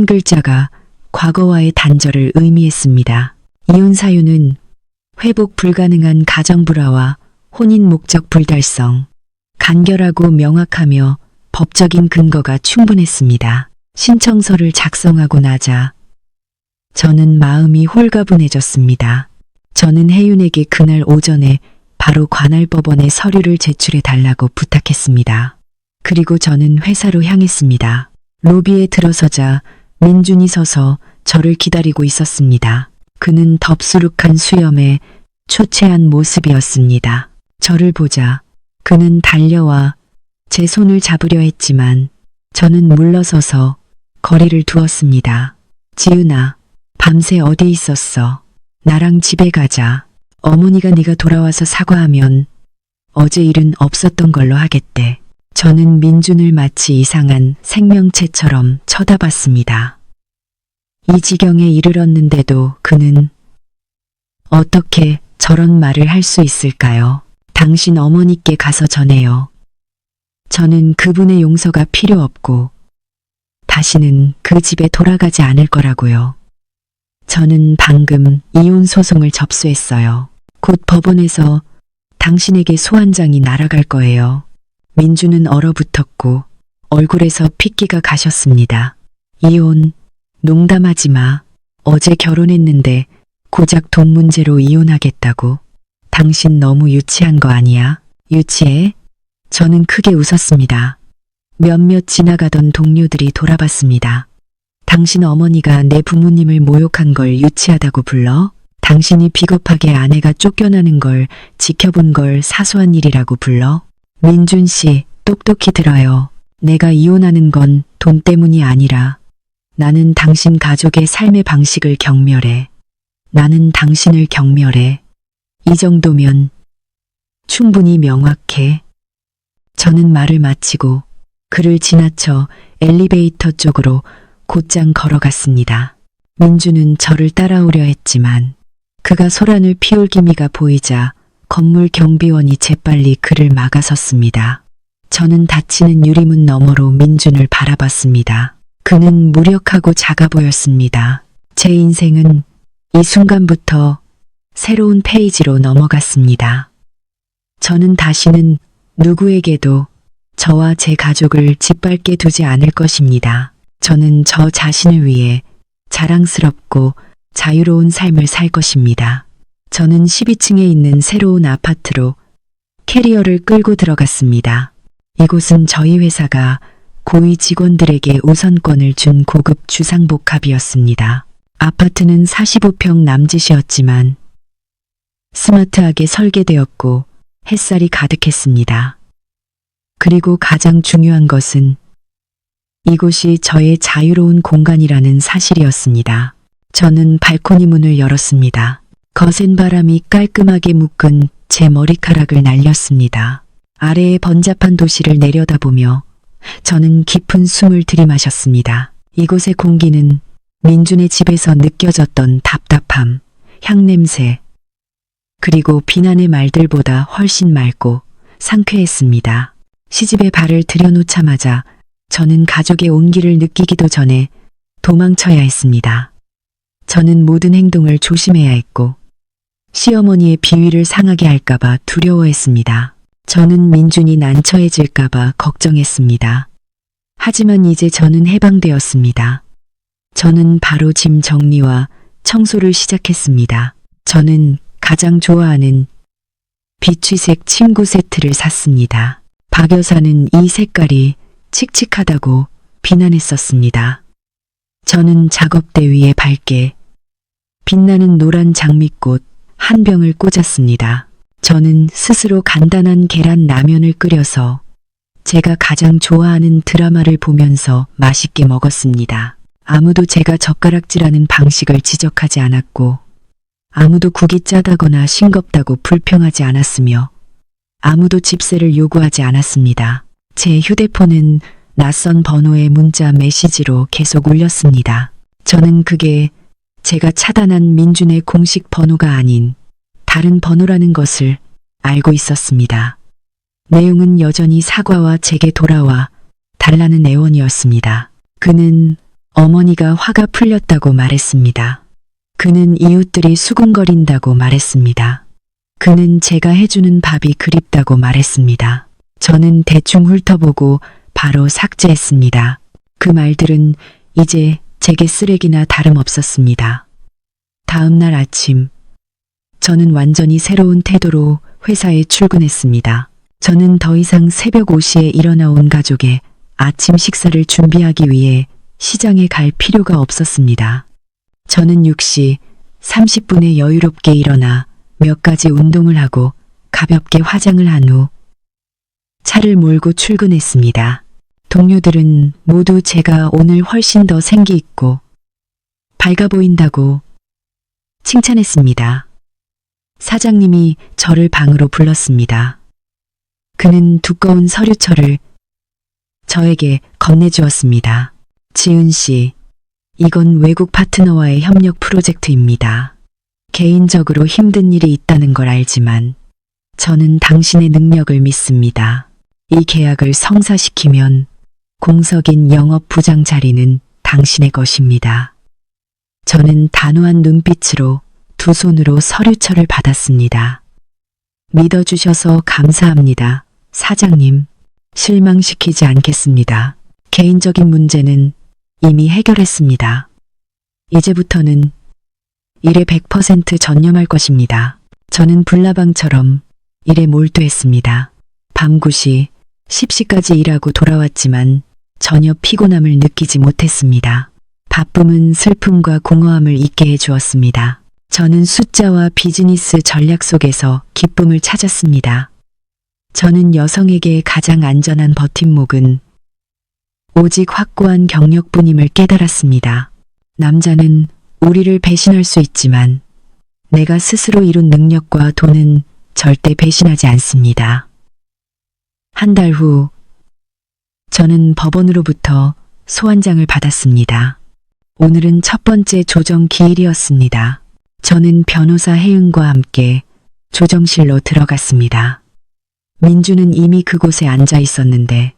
글자가 과거와의 단절을 의미했습니다. 이혼 사유는 회복 불가능한 가정 불화와 혼인 목적 불달성, 간결하고 명확하며 법적인 근거가 충분했습니다. 신청서를 작성하고 나자 저는 마음이 홀가분해졌습니다. 저는 혜윤에게 그날 오전에 바로 관할법원에 서류를 제출해 달라고 부탁했습니다. 그리고 저는 회사로 향했습니다. 로비에 들어서자 민준이 서서 저를 기다리고 있었습니다. 그는 덥수룩한 수염에 초췌한 모습이었습니다. 저를 보자 그는 달려와 제 손을 잡으려 했지만 저는 물러서서 거리를 두었습니다. 지은아, 밤새 어디 있었어? 나랑 집에 가자. 어머니가 네가 돌아와서 사과하면 어제 일은 없었던 걸로 하겠대. 저는 민준을 마치 이상한 생명체처럼 쳐다봤습니다. 이 지경에 이르렀는데도 그는 어떻게 저런 말을 할 수 있을까요? 당신 어머니께 가서 전해요. 저는 그분의 용서가 필요 없고 다시는 그 집에 돌아가지 않을 거라고요. 저는 방금 이혼 소송을 접수했어요. 곧 법원에서 당신에게 소환장이 날아갈 거예요. 민주는 얼어붙었고 얼굴에서 핏기가 가셨습니다. 이혼, 농담하지 마. 어제 결혼했는데 고작 돈 문제로 이혼하겠다고. 당신 너무 유치한 거 아니야? 유치해? 저는 크게 웃었습니다. 몇몇 지나가던 동료들이 돌아봤습니다. 당신 어머니가 내 부모님을 모욕한 걸 유치하다고 불러? 당신이 비겁하게 아내가 쫓겨나는 걸 지켜본 걸 사소한 일이라고 불러? 민준 씨, 똑똑히 들어요. 내가 이혼하는 건 돈 때문이 아니라 나는 당신 가족의 삶의 방식을 경멸해. 나는 당신을 경멸해. 이 정도면 충분히 명확해. 저는 말을 마치고 그를 지나쳐 엘리베이터 쪽으로 곧장 걸어갔습니다. 민주는 저를 따라오려 했지만 그가 소란을 피울 기미가 보이자 건물 경비원이 재빨리 그를 막아섰습니다. 저는 닫히는 유리문 너머로 민준을 바라봤습니다. 그는 무력하고 작아 보였습니다. 제 인생은 이 순간부터 새로운 페이지로 넘어갔습니다. 저는 다시는 누구에게도 저와 제 가족을 짓밟게 두지 않을 것입니다. 저는 저 자신을 위해 자랑스럽고 자유로운 삶을 살 것입니다. 저는 12층에 있는 새로운 아파트로 캐리어를 끌고 들어갔습니다. 이곳은 저희 회사가 고위 직원들에게 우선권을 준 고급 주상복합이었습니다. 아파트는 45평 남짓이었지만 스마트하게 설계되었고 햇살이 가득했습니다. 그리고 가장 중요한 것은 이곳이 저의 자유로운 공간이라는 사실이었습니다. 저는 발코니 문을 열었습니다. 거센 바람이 깔끔하게 묶은 제 머리카락을 날렸습니다. 아래의 번잡한 도시를 내려다보며 저는 깊은 숨을 들이마셨습니다. 이곳의 공기는 민준의 집에서 느껴졌던 답답함, 향냄새, 그리고 비난의 말들보다 훨씬 맑고 상쾌했습니다. 시집에 발을 들여놓자마자 저는 가족의 온기를 느끼기도 전에 도망쳐야 했습니다. 저는 모든 행동을 조심해야 했고 시어머니의 비위를 상하게 할까봐 두려워했습니다. 저는 민준이 난처해질까봐 걱정했습니다. 하지만 이제 저는 해방되었습니다. 저는 바로 짐 정리와 청소를 시작했습니다. 저는 가장 좋아하는 비취색 침구 세트를 샀습니다. 박 여사는 이 색깔이 칙칙하다고 비난했었습니다. 저는 작업대 위에 밝게 빛나는 노란 장미꽃 한 병을 꽂았습니다. 저는 스스로 간단한 계란 라면을 끓여서 제가 가장 좋아하는 드라마를 보면서 맛있게 먹었습니다. 아무도 제가 젓가락질하는 방식을 지적하지 않았고 아무도 국이 짜다거나 싱겁다고 불평하지 않았으며 아무도 집세를 요구하지 않았습니다. 제 휴대폰은 낯선 번호의 문자 메시지로 계속 울렸습니다. 저는 그게 제가 차단한 민준의 공식 번호가 아닌 다른 번호라는 것을 알고 있었습니다. 내용은 여전히 사과와 제게 돌아와 달라는 애원이었습니다. 그는 어머니가 화가 풀렸다고 말했습니다. 그는 이웃들이 수군거린다고 말했습니다. 그는 제가 해주는 밥이 그립다고 말했습니다. 저는 대충 훑어보고 바로 삭제했습니다. 그 말들은 이제 제게 쓰레기나 다름없었습니다. 다음 날 아침, 저는 완전히 새로운 태도로 회사에 출근했습니다. 저는 더 이상 새벽 5시에 일어나 온 가족의 아침 식사를 준비하기 위해 시장에 갈 필요가 없었습니다. 저는 6시 30분에 여유롭게 일어나 몇 가지 운동을 하고 가볍게 화장을 한 후 차를 몰고 출근했습니다. 동료들은 모두 제가 오늘 훨씬 더 생기 있고 밝아 보인다고 칭찬했습니다. 사장님이 저를 방으로 불렀습니다. 그는 두꺼운 서류철을 저에게 건네주었습니다. 지은 씨, 이건 외국 파트너와의 협력 프로젝트입니다. 개인적으로 힘든 일이 있다는 걸 알지만 저는 당신의 능력을 믿습니다. 이 계약을 성사시키면 공석인 영업 부장 자리는 당신의 것입니다. 저는 단호한 눈빛으로 두 손으로 서류철을 받았습니다. 믿어주셔서 감사합니다. 사장님, 실망시키지 않겠습니다. 개인적인 문제는 이미 해결했습니다. 이제부터는 일에 100% 전념할 것입니다. 저는 불나방처럼 일에 몰두했습니다. 밤 9시, 10시까지 일하고 돌아왔지만 전혀 피곤함을 느끼지 못했습니다. 바쁨은 슬픔과 공허함을 잊게 해주었습니다. 저는 숫자와 비즈니스 전략 속에서 기쁨을 찾았습니다. 저는 여성에게 가장 안전한 버팀목은 오직 확고한 경력뿐임을 깨달았습니다. 남자는 우리를 배신할 수 있지만 내가 스스로 이룬 능력과 돈은 절대 배신하지 않습니다. 한 달 후, 저는 법원으로부터 소환장을 받았습니다. 오늘은 첫 번째 조정 기일이었습니다. 저는 변호사 혜은과 함께 조정실로 들어갔습니다. 민주는 이미 그곳에 앉아 있었는데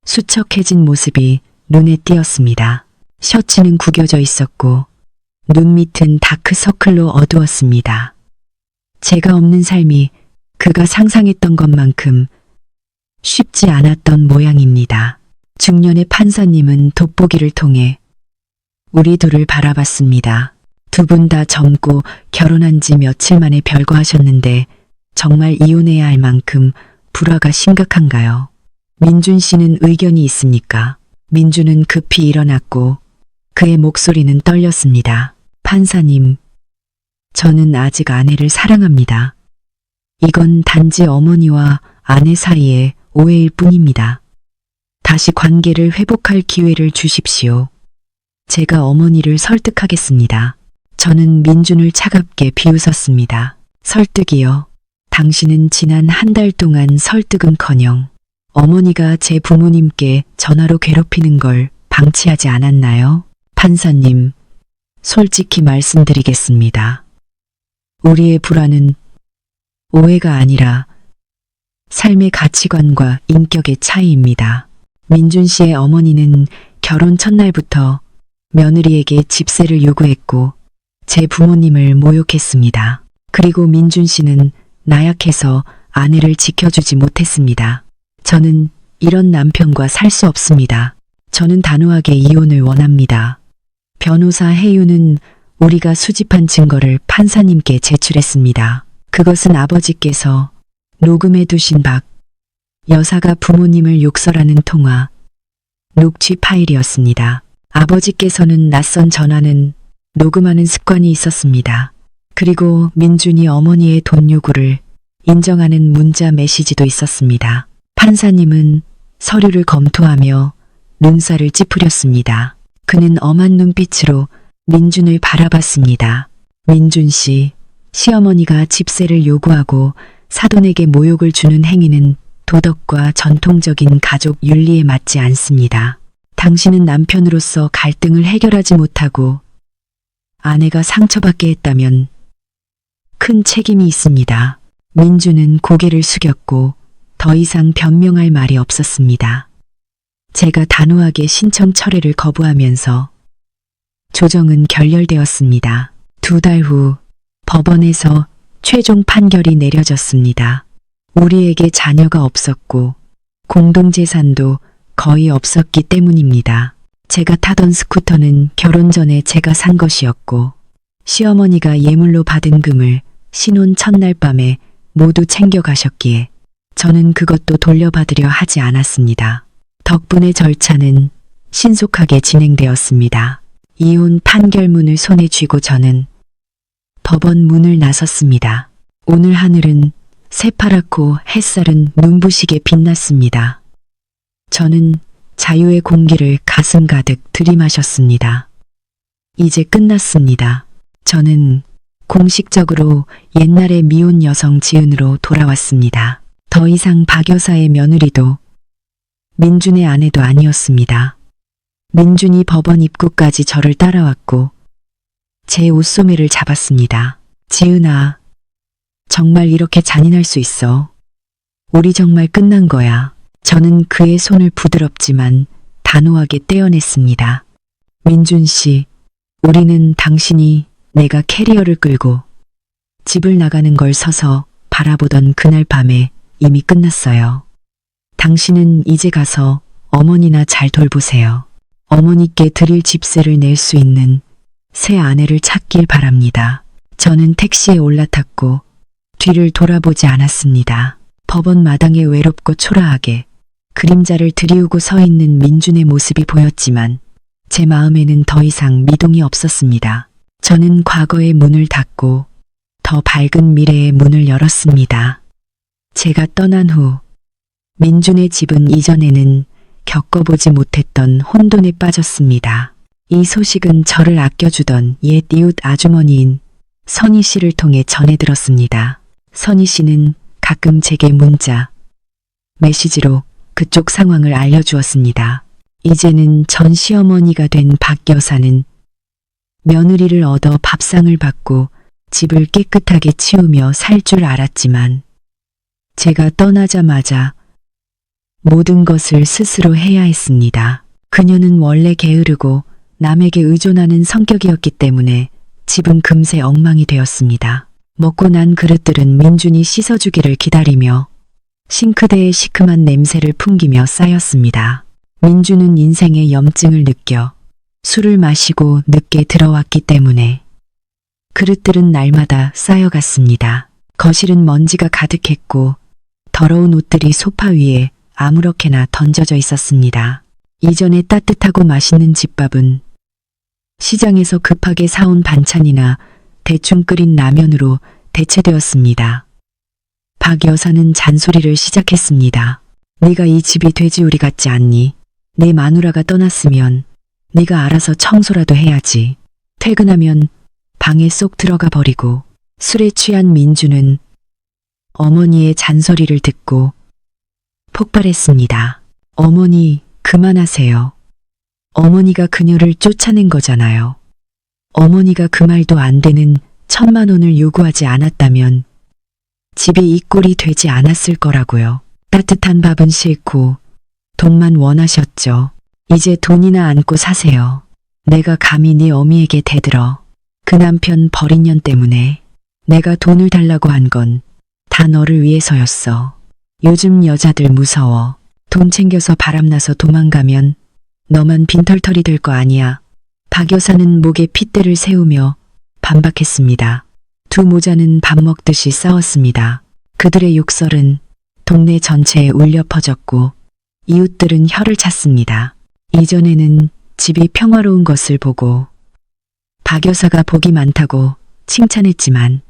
수척해진 모습이 눈에 띄었습니다. 셔츠는 구겨져 있었고 눈 밑은 다크서클로 어두웠습니다. 제가 없는 삶이 그가 상상했던 것만큼 쉽지 않았던 모양입니다. 중년의 판사님은 돋보기를 통해 우리 둘을 바라봤습니다. 두 분 다 젊고 결혼한 지 며칠 만에 별거하셨는데 정말 이혼해야 할 만큼 불화가 심각한가요? 민준 씨는 의견이 있습니까? 민주는 급히 일어났고 그의 목소리는 떨렸습니다. 판사님, 저는 아직 아내를 사랑합니다. 이건 단지 어머니와 아내 사이의 오해일 뿐입니다. 다시 관계를 회복할 기회를 주십시오. 제가 어머니를 설득하겠습니다. 저는 민준을 차갑게 비웃었습니다. 설득이요. 당신은 지난 한 달 동안 설득은커녕 어머니가 제 부모님께 전화로 괴롭히는 걸 방치하지 않았나요? 판사님, 솔직히 말씀드리겠습니다. 우리의 불화는 오해가 아니라 삶의 가치관과 인격의 차이입니다. 민준 씨의 어머니는 결혼 첫날부터 며느리에게 집세를 요구했고 제 부모님을 모욕했습니다. 그리고 민준 씨는 나약해서 아내를 지켜주지 못했습니다. 저는 이런 남편과 살 수 없습니다. 저는 단호하게 이혼을 원합니다. 변호사 혜윤은 우리가 수집한 증거를 판사님께 제출했습니다. 그것은 아버지께서 녹음해 두신 박 여사가 부모님을 욕설하는 통화, 녹취 파일이었습니다. 아버지께서는 낯선 전화는 녹음하는 습관이 있었습니다. 그리고 민준이 어머니의 돈 요구를 인정하는 문자 메시지도 있었습니다. 판사님은 서류를 검토하며 눈살을 찌푸렸습니다. 그는 엄한 눈빛으로 민준을 바라봤습니다. 민준 씨, 시어머니가 집세를 요구하고 사돈에게 모욕을 주는 행위는 도덕과 전통적인 가족 윤리에 맞지 않습니다. 당신은 남편으로서 갈등을 해결하지 못하고 아내가 상처받게 했다면 큰 책임이 있습니다. 민주는 고개를 숙였고 더 이상 변명할 말이 없었습니다. 제가 단호하게 신청 철회를 거부하면서 조정은 결렬되었습니다. 2달 후 법원에서 최종 판결이 내려졌습니다. 우리에게 자녀가 없었고 공동재산도 거의 없었기 때문입니다. 제가 타던 스쿠터는 결혼 전에 제가 산 것이었고 시어머니가 예물로 받은 금을 신혼 첫날 밤에 모두 챙겨가셨기에 저는 그것도 돌려받으려 하지 않았습니다. 덕분에 절차는 신속하게 진행되었습니다. 이혼 판결문을 손에 쥐고 저는 법원 문을 나섰습니다. 오늘 하늘은 새파랗고 햇살은 눈부시게 빛났습니다. 저는 자유의 공기를 가슴 가득 들이마셨습니다. 이제 끝났습니다. 저는 공식적으로 옛날의 미혼 여성 지은으로 돌아왔습니다. 더 이상 박 여사의 며느리도 민준의 아내도 아니었습니다. 민준이 법원 입구까지 저를 따라왔고 제 옷소매를 잡았습니다. 지은아, 정말 이렇게 잔인할 수 있어. 우리 정말 끝난 거야. 저는 그의 손을 부드럽지만 단호하게 떼어냈습니다. 민준 씨, 우리는 당신이 내가 캐리어를 끌고 집을 나가는 걸 서서 바라보던 그날 밤에 이미 끝났어요. 당신은 이제 가서 어머니나 잘 돌보세요. 어머니께 드릴 집세를 낼 수 있는 새 아내를 찾길 바랍니다. 저는 택시에 올라탔고 뒤를 돌아보지 않았습니다. 법원 마당에 외롭고 초라하게 그림자를 들이우고 서 있는 민준의 모습이 보였지만 제 마음에는 더 이상 미동이 없었습니다. 저는 과거의 문을 닫고 더 밝은 미래의 문을 열었습니다. 제가 떠난 후 민준의 집은 이전에는 겪어보지 못했던 혼돈에 빠졌습니다. 이 소식은 저를 아껴주던 옛 이웃 아주머니인 선희 씨를 통해 전해 들었습니다. 선희 씨는 가끔 제게 문자, 메시지로 그쪽 상황을 알려주었습니다. 이제는 전 시어머니가 된 박 여사는 며느리를 얻어 밥상을 받고 집을 깨끗하게 치우며 살 줄 알았지만 제가 떠나자마자 모든 것을 스스로 해야 했습니다. 그녀는 원래 게으르고 남에게 의존하는 성격이었기 때문에 집은 금세 엉망이 되었습니다. 먹고 난 그릇들은 민준이 씻어주기를 기다리며 싱크대에 시큼한 냄새를 풍기며 쌓였습니다. 민준은 인생의 염증을 느껴 술을 마시고 늦게 들어왔기 때문에 그릇들은 날마다 쌓여갔습니다. 거실은 먼지가 가득했고 더러운 옷들이 소파 위에 아무렇게나 던져져 있었습니다. 이전에 따뜻하고 맛있는 집밥은 시장에서 급하게 사온 반찬이나 대충 끓인 라면으로 대체되었습니다. 박 여사는 잔소리를 시작했습니다. 네가 이 집이 돼지우리 같지 않니? 내 마누라가 떠났으면 네가 알아서 청소라도 해야지. 퇴근하면 방에 쏙 들어가 버리고. 술에 취한 민주는 어머니의 잔소리를 듣고 폭발했습니다. 어머니, 그만하세요. 어머니가 그녀를 쫓아낸 거잖아요. 어머니가 그 말도 안 되는 1,000만 원을 요구하지 않았다면 집이 이 꼴이 되지 않았을 거라고요. 따뜻한 밥은 싫고 돈만 원하셨죠. 이제 돈이나 안고 사세요. 내가 감히 네 어미에게 대들어. 그 남편 버린 년 때문에 내가 돈을 달라고 한 건 다 너를 위해서였어. 요즘 여자들 무서워. 돈 챙겨서 바람나서 도망가면 너만 빈털털이 될 거 아니야. 박 여사는 목에 핏대를 세우며 반박했습니다. 두 모자는 밥 먹듯이 싸웠습니다. 그들의 욕설은 동네 전체에 울려 퍼졌고 이웃들은 혀를 찼습니다. 이전에는 집이 평화로운 것을 보고 박 여사가 복이 많다고 칭찬했지만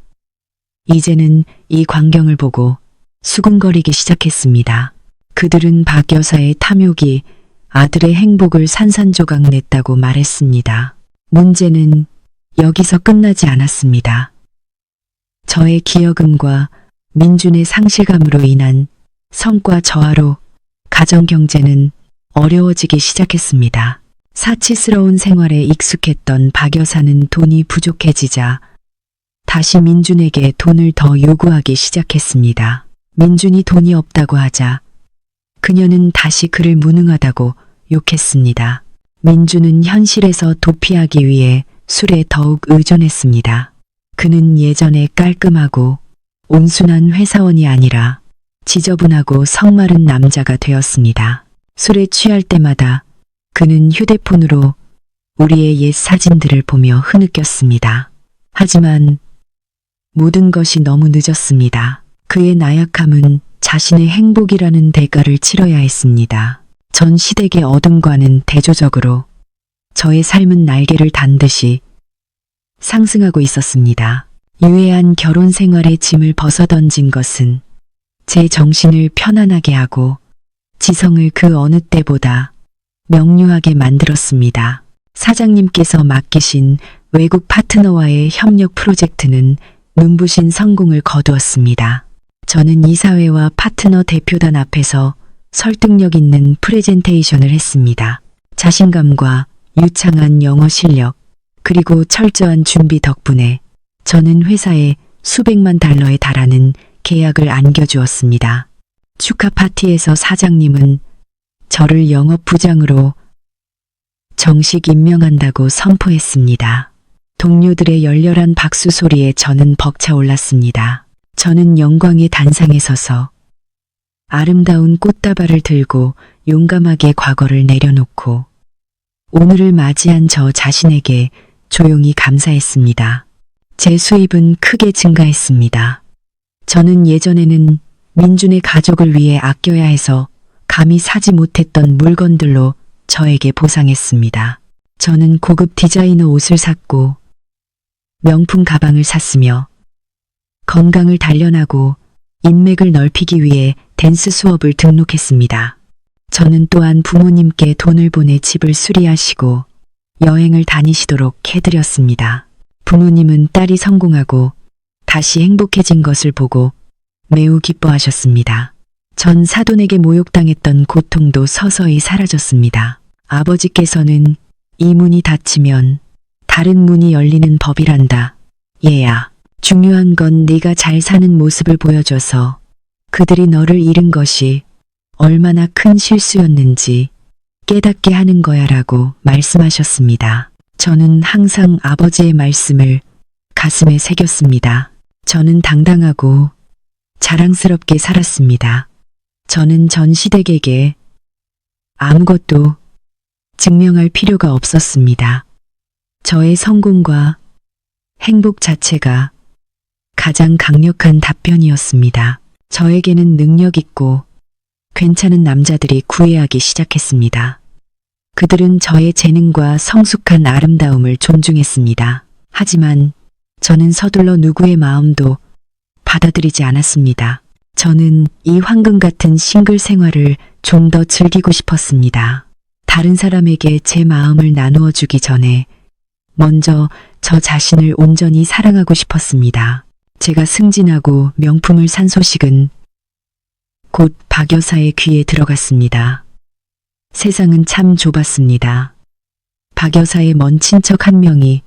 이제는 이 광경을 보고 수군거리기 시작했습니다. 그들은 박 여사의 탐욕이 아들의 행복을 산산조각 냈다고 말했습니다. 문제는 여기서 끝나지 않았습니다. 저의 기여금과 민준의 상실감으로 인한 성과 저하로 가정경제는 어려워지기 시작했습니다. 사치스러운 생활에 익숙했던 박 여사는 돈이 부족해지자 다시 민준에게 돈을 더 요구하기 시작했습니다. 민준이 돈이 없다고 하자 그녀는 다시 그를 무능하다고 욕했습니다. 민준은 현실에서 도피하기 위해 술에 더욱 의존했습니다. 그는 예전에 깔끔하고 온순한 회사원이 아니라 지저분하고 성마른 남자가 되었습니다. 술에 취할 때마다 그는 휴대폰으로 우리의 옛 사진들을 보며 흐느꼈습니다. 하지만 모든 것이 너무 늦었습니다. 그의 나약함은 자신의 행복이라는 대가를 치러야 했습니다. 전 시댁의 어둠과는 대조적으로 저의 삶은 날개를 단 듯이 상승하고 있었습니다. 유해한 결혼 생활의 짐을 벗어던진 것은 제 정신을 편안하게 하고 지성을 그 어느 때보다 명료하게 만들었습니다. 사장님께서 맡기신 외국 파트너와의 협력 프로젝트는 눈부신 성공을 거두었습니다. 저는 이사회와 파트너 대표단 앞에서 설득력 있는 프레젠테이션을 했습니다. 자신감과 유창한 영어 실력, 그리고 철저한 준비 덕분에 저는 회사에 수백만 달러에 달하는 계약을 안겨주었습니다. 축하 파티에서 사장님은 저를 영업부장으로 정식 임명한다고 선포했습니다. 동료들의 열렬한 박수 소리에 저는 벅차올랐습니다. 저는 영광의 단상에 서서 아름다운 꽃다발을 들고 용감하게 과거를 내려놓고 오늘을 맞이한 저 자신에게 조용히 감사했습니다. 제 수입은 크게 증가했습니다. 저는 예전에는 민준의 가족을 위해 아껴야 해서 감히 사지 못했던 물건들로 저에게 보상했습니다. 저는 고급 디자이너 옷을 샀고 명품 가방을 샀으며 건강을 단련하고 인맥을 넓히기 위해 댄스 수업을 등록했습니다. 저는 또한 부모님께 돈을 보내 집을 수리하시고 여행을 다니시도록 해드렸습니다. 부모님은 딸이 성공하고 다시 행복해진 것을 보고 매우 기뻐하셨습니다. 전 사돈에게 모욕당했던 고통도 서서히 사라졌습니다. 아버지께서는 이 문이 닫히면 다른 문이 열리는 법이란다. 얘야, 중요한 건 네가 잘 사는 모습을 보여줘서 그들이 너를 잃은 것이 얼마나 큰 실수였는지 깨닫게 하는 거야 라고 말씀하셨습니다. 저는 항상 아버지의 말씀을 가슴에 새겼습니다. 저는 당당하고 자랑스럽게 살았습니다. 저는 전 시댁에게 아무것도 증명할 필요가 없었습니다. 저의 성공과 행복 자체가 가장 강력한 답변이었습니다. 저에게는 능력 있고 괜찮은 남자들이 구애하기 시작했습니다. 그들은 저의 재능과 성숙한 아름다움을 존중했습니다. 하지만 저는 서둘러 누구의 마음도 받아들이지 않았습니다. 저는 이 황금 같은 싱글 생활을 좀 더 즐기고 싶었습니다. 다른 사람에게 제 마음을 나누어 주기 전에 먼저 저 자신을 온전히 사랑하고 싶었습니다. 제가 승진하고 명품을 산 소식은 곧 박 여사의 귀에 들어갔습니다. 세상은 참 좁았습니다. 박 여사의 먼 친척 한 명이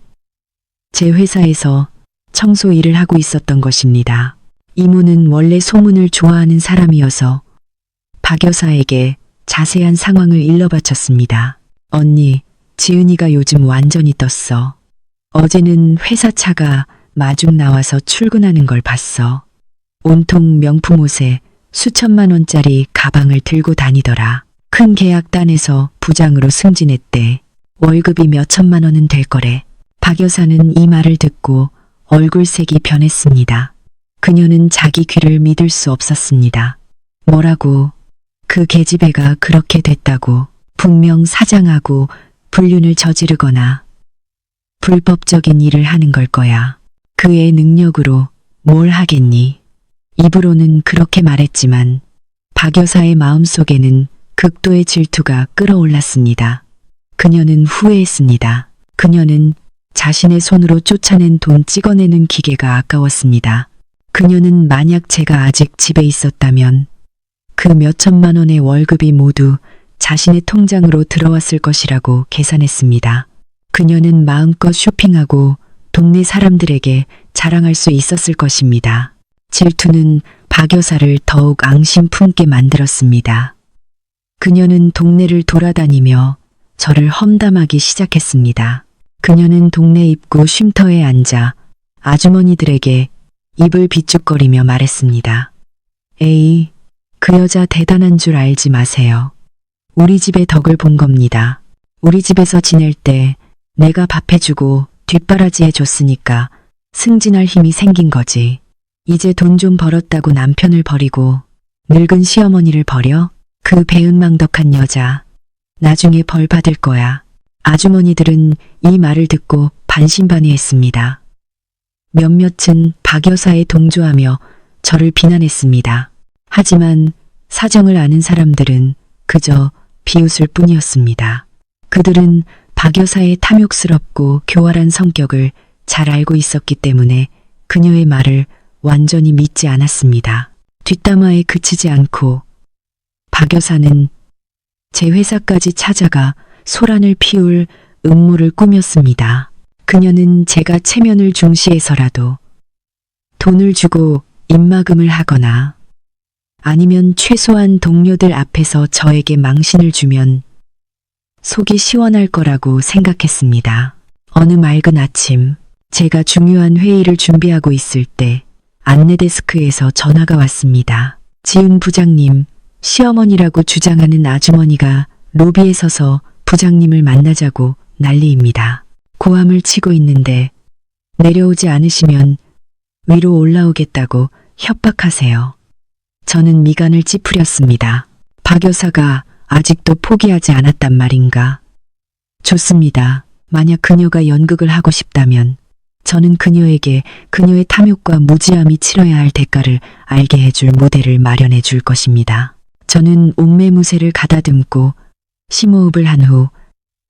제 회사에서 청소 일을 하고 있었던 것입니다. 이모는 원래 소문을 좋아하는 사람이어서 박 여사에게 자세한 상황을 일러바쳤습니다. 언니, 지은이가 요즘 완전히 떴어. 어제는 회사 차가 마중 나와서 출근하는 걸 봤어. 온통 명품 옷에 수천만 원짜리 가방을 들고 다니더라. 큰 계약 단에서 부장으로 승진했대. 월급이 몇 천만 원은 될 거래. 박 여사는 이 말을 듣고 얼굴색이 변했습니다. 그녀는 자기 귀를 믿을 수 없었습니다. 뭐라고? 그 계집애가 그렇게 됐다고? 분명 사장하고 불륜을 저지르거나 불법적인 일을 하는 걸 거야. 그의 능력으로 뭘 하겠니? 입으로는 그렇게 말했지만 박 여사의 마음속에는 극도의 질투가 끓어올랐습니다. 그녀는 후회했습니다. 그녀는 자신의 손으로 쫓아낸 돈 찍어내는 기계가 아까웠습니다. 그녀는 만약 제가 아직 집에 있었다면 그 몇천만 원의 월급이 모두 자신의 통장으로 들어왔을 것이라고 계산했습니다. 그녀는 마음껏 쇼핑하고 동네 사람들에게 자랑할 수 있었을 것입니다. 질투는 박 여사를 더욱 앙심 품게 만들었습니다. 그녀는 동네를 돌아다니며 저를 험담하기 시작했습니다. 그녀는 동네 입구 쉼터에 앉아 아주머니들에게 입을 비축거리며 말했습니다. 에이, 그 여자 대단한 줄 알지 마세요. 우리 집의 덕을 본 겁니다. 우리 집에서 지낼 때 내가 밥 해주고 뒷바라지 해줬으니까 승진할 힘이 생긴 거지. 이제 돈 좀 벌었다고 남편을 버리고 늙은 시어머니를 버려? 그 배은망덕한 여자. 나중에 벌 받을 거야. 아주머니들은 이 말을 듣고 반신반의했습니다. 몇몇은 박 여사에 동조하며 저를 비난했습니다. 하지만 사정을 아는 사람들은 그저 비웃을 뿐이었습니다. 그들은 박 여사의 탐욕스럽고 교활한 성격을 잘 알고 있었기 때문에 그녀의 말을 완전히 믿지 않았습니다. 뒷담화에 그치지 않고 박 여사는 제 회사까지 찾아가 소란을 피울 음모를 꾸몄습니다. 그녀는 제가 체면을 중시해서라도 돈을 주고 입막음을 하거나 아니면 최소한 동료들 앞에서 저에게 망신을 주면 속이 시원할 거라고 생각했습니다. 어느 맑은 아침, 제가 중요한 회의를 준비하고 있을 때 안내데스크에서 전화가 왔습니다. 지은 부장님, 시어머니라고 주장하는 아주머니가 로비에 서서 부장님을 만나자고 난리입니다. 고함을 치고 있는데 내려오지 않으시면 위로 올라오겠다고 협박하세요. 저는 미간을 찌푸렸습니다. 박 여사가 아직도 포기하지 않았단 말인가? 좋습니다. 만약 그녀가 연극을 하고 싶다면 저는 그녀에게 그녀의 탐욕과 무지함이 치러야 할 대가를 알게 해줄 무대를 마련해 줄 것입니다. 저는 옥매무새를 가다듬고 심호흡을 한 후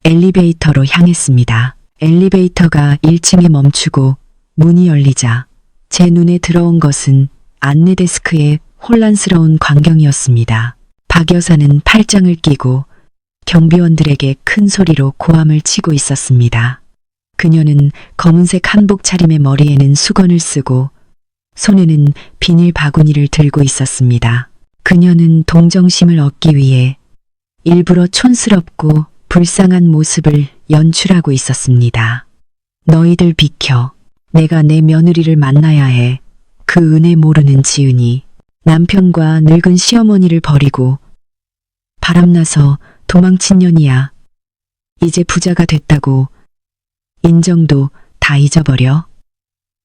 엘리베이터로 향했습니다. 엘리베이터가 1층에 멈추고 문이 열리자 제 눈에 들어온 것은 안내데스크의 혼란스러운 광경이었습니다. 박 여사는 팔짱을 끼고 경비원들에게 큰 소리로 고함을 치고 있었습니다. 그녀는 검은색 한복 차림의 머리에는 수건을 쓰고 손에는 비닐 바구니를 들고 있었습니다. 그녀는 동정심을 얻기 위해 일부러 촌스럽고 불쌍한 모습을 연출하고 있었습니다. 너희들 비켜. 내가 내 며느리를 만나야 해. 그 은혜 모르는 지은이 남편과 늙은 시어머니를 버리고 바람나서 도망친 년이야. 이제 부자가 됐다고 인정도 다 잊어버려?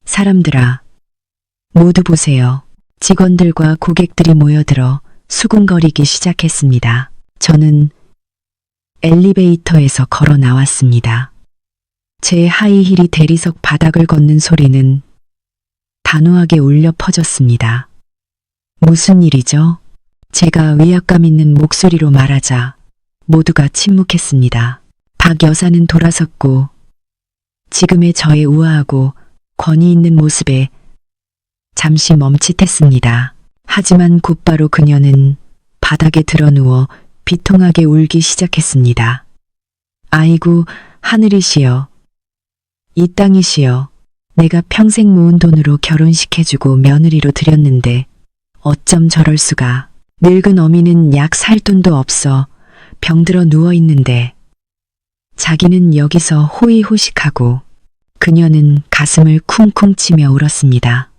사람들아, 모두 보세요. 직원들과 고객들이 모여들어 수군거리기 시작했습니다. 저는 엘리베이터에서 걸어 나왔습니다. 제 하이힐이 대리석 바닥을 걷는 소리는 단호하게 울려 퍼졌습니다. 무슨 일이죠? 제가 위압감 있는 목소리로 말하자 모두가 침묵했습니다. 박 여사는 돌아섰고 지금의 저의 우아하고 권위 있는 모습에 잠시 멈칫했습니다. 하지만 곧바로 그녀는 바닥에 드러누워 비통하게 울기 시작했습니다. 아이고, 하늘이시여. 이 땅이시여. 내가 평생 모은 돈으로 결혼시켜주고 며느리로 들였는데 어쩜 저럴 수가. 늙은 어미는 약 살 돈도 없어 병들어 누워있는데 자기는 여기서 호의호식하고 그녀는 가슴을 쿵쿵 치며 울었습니다.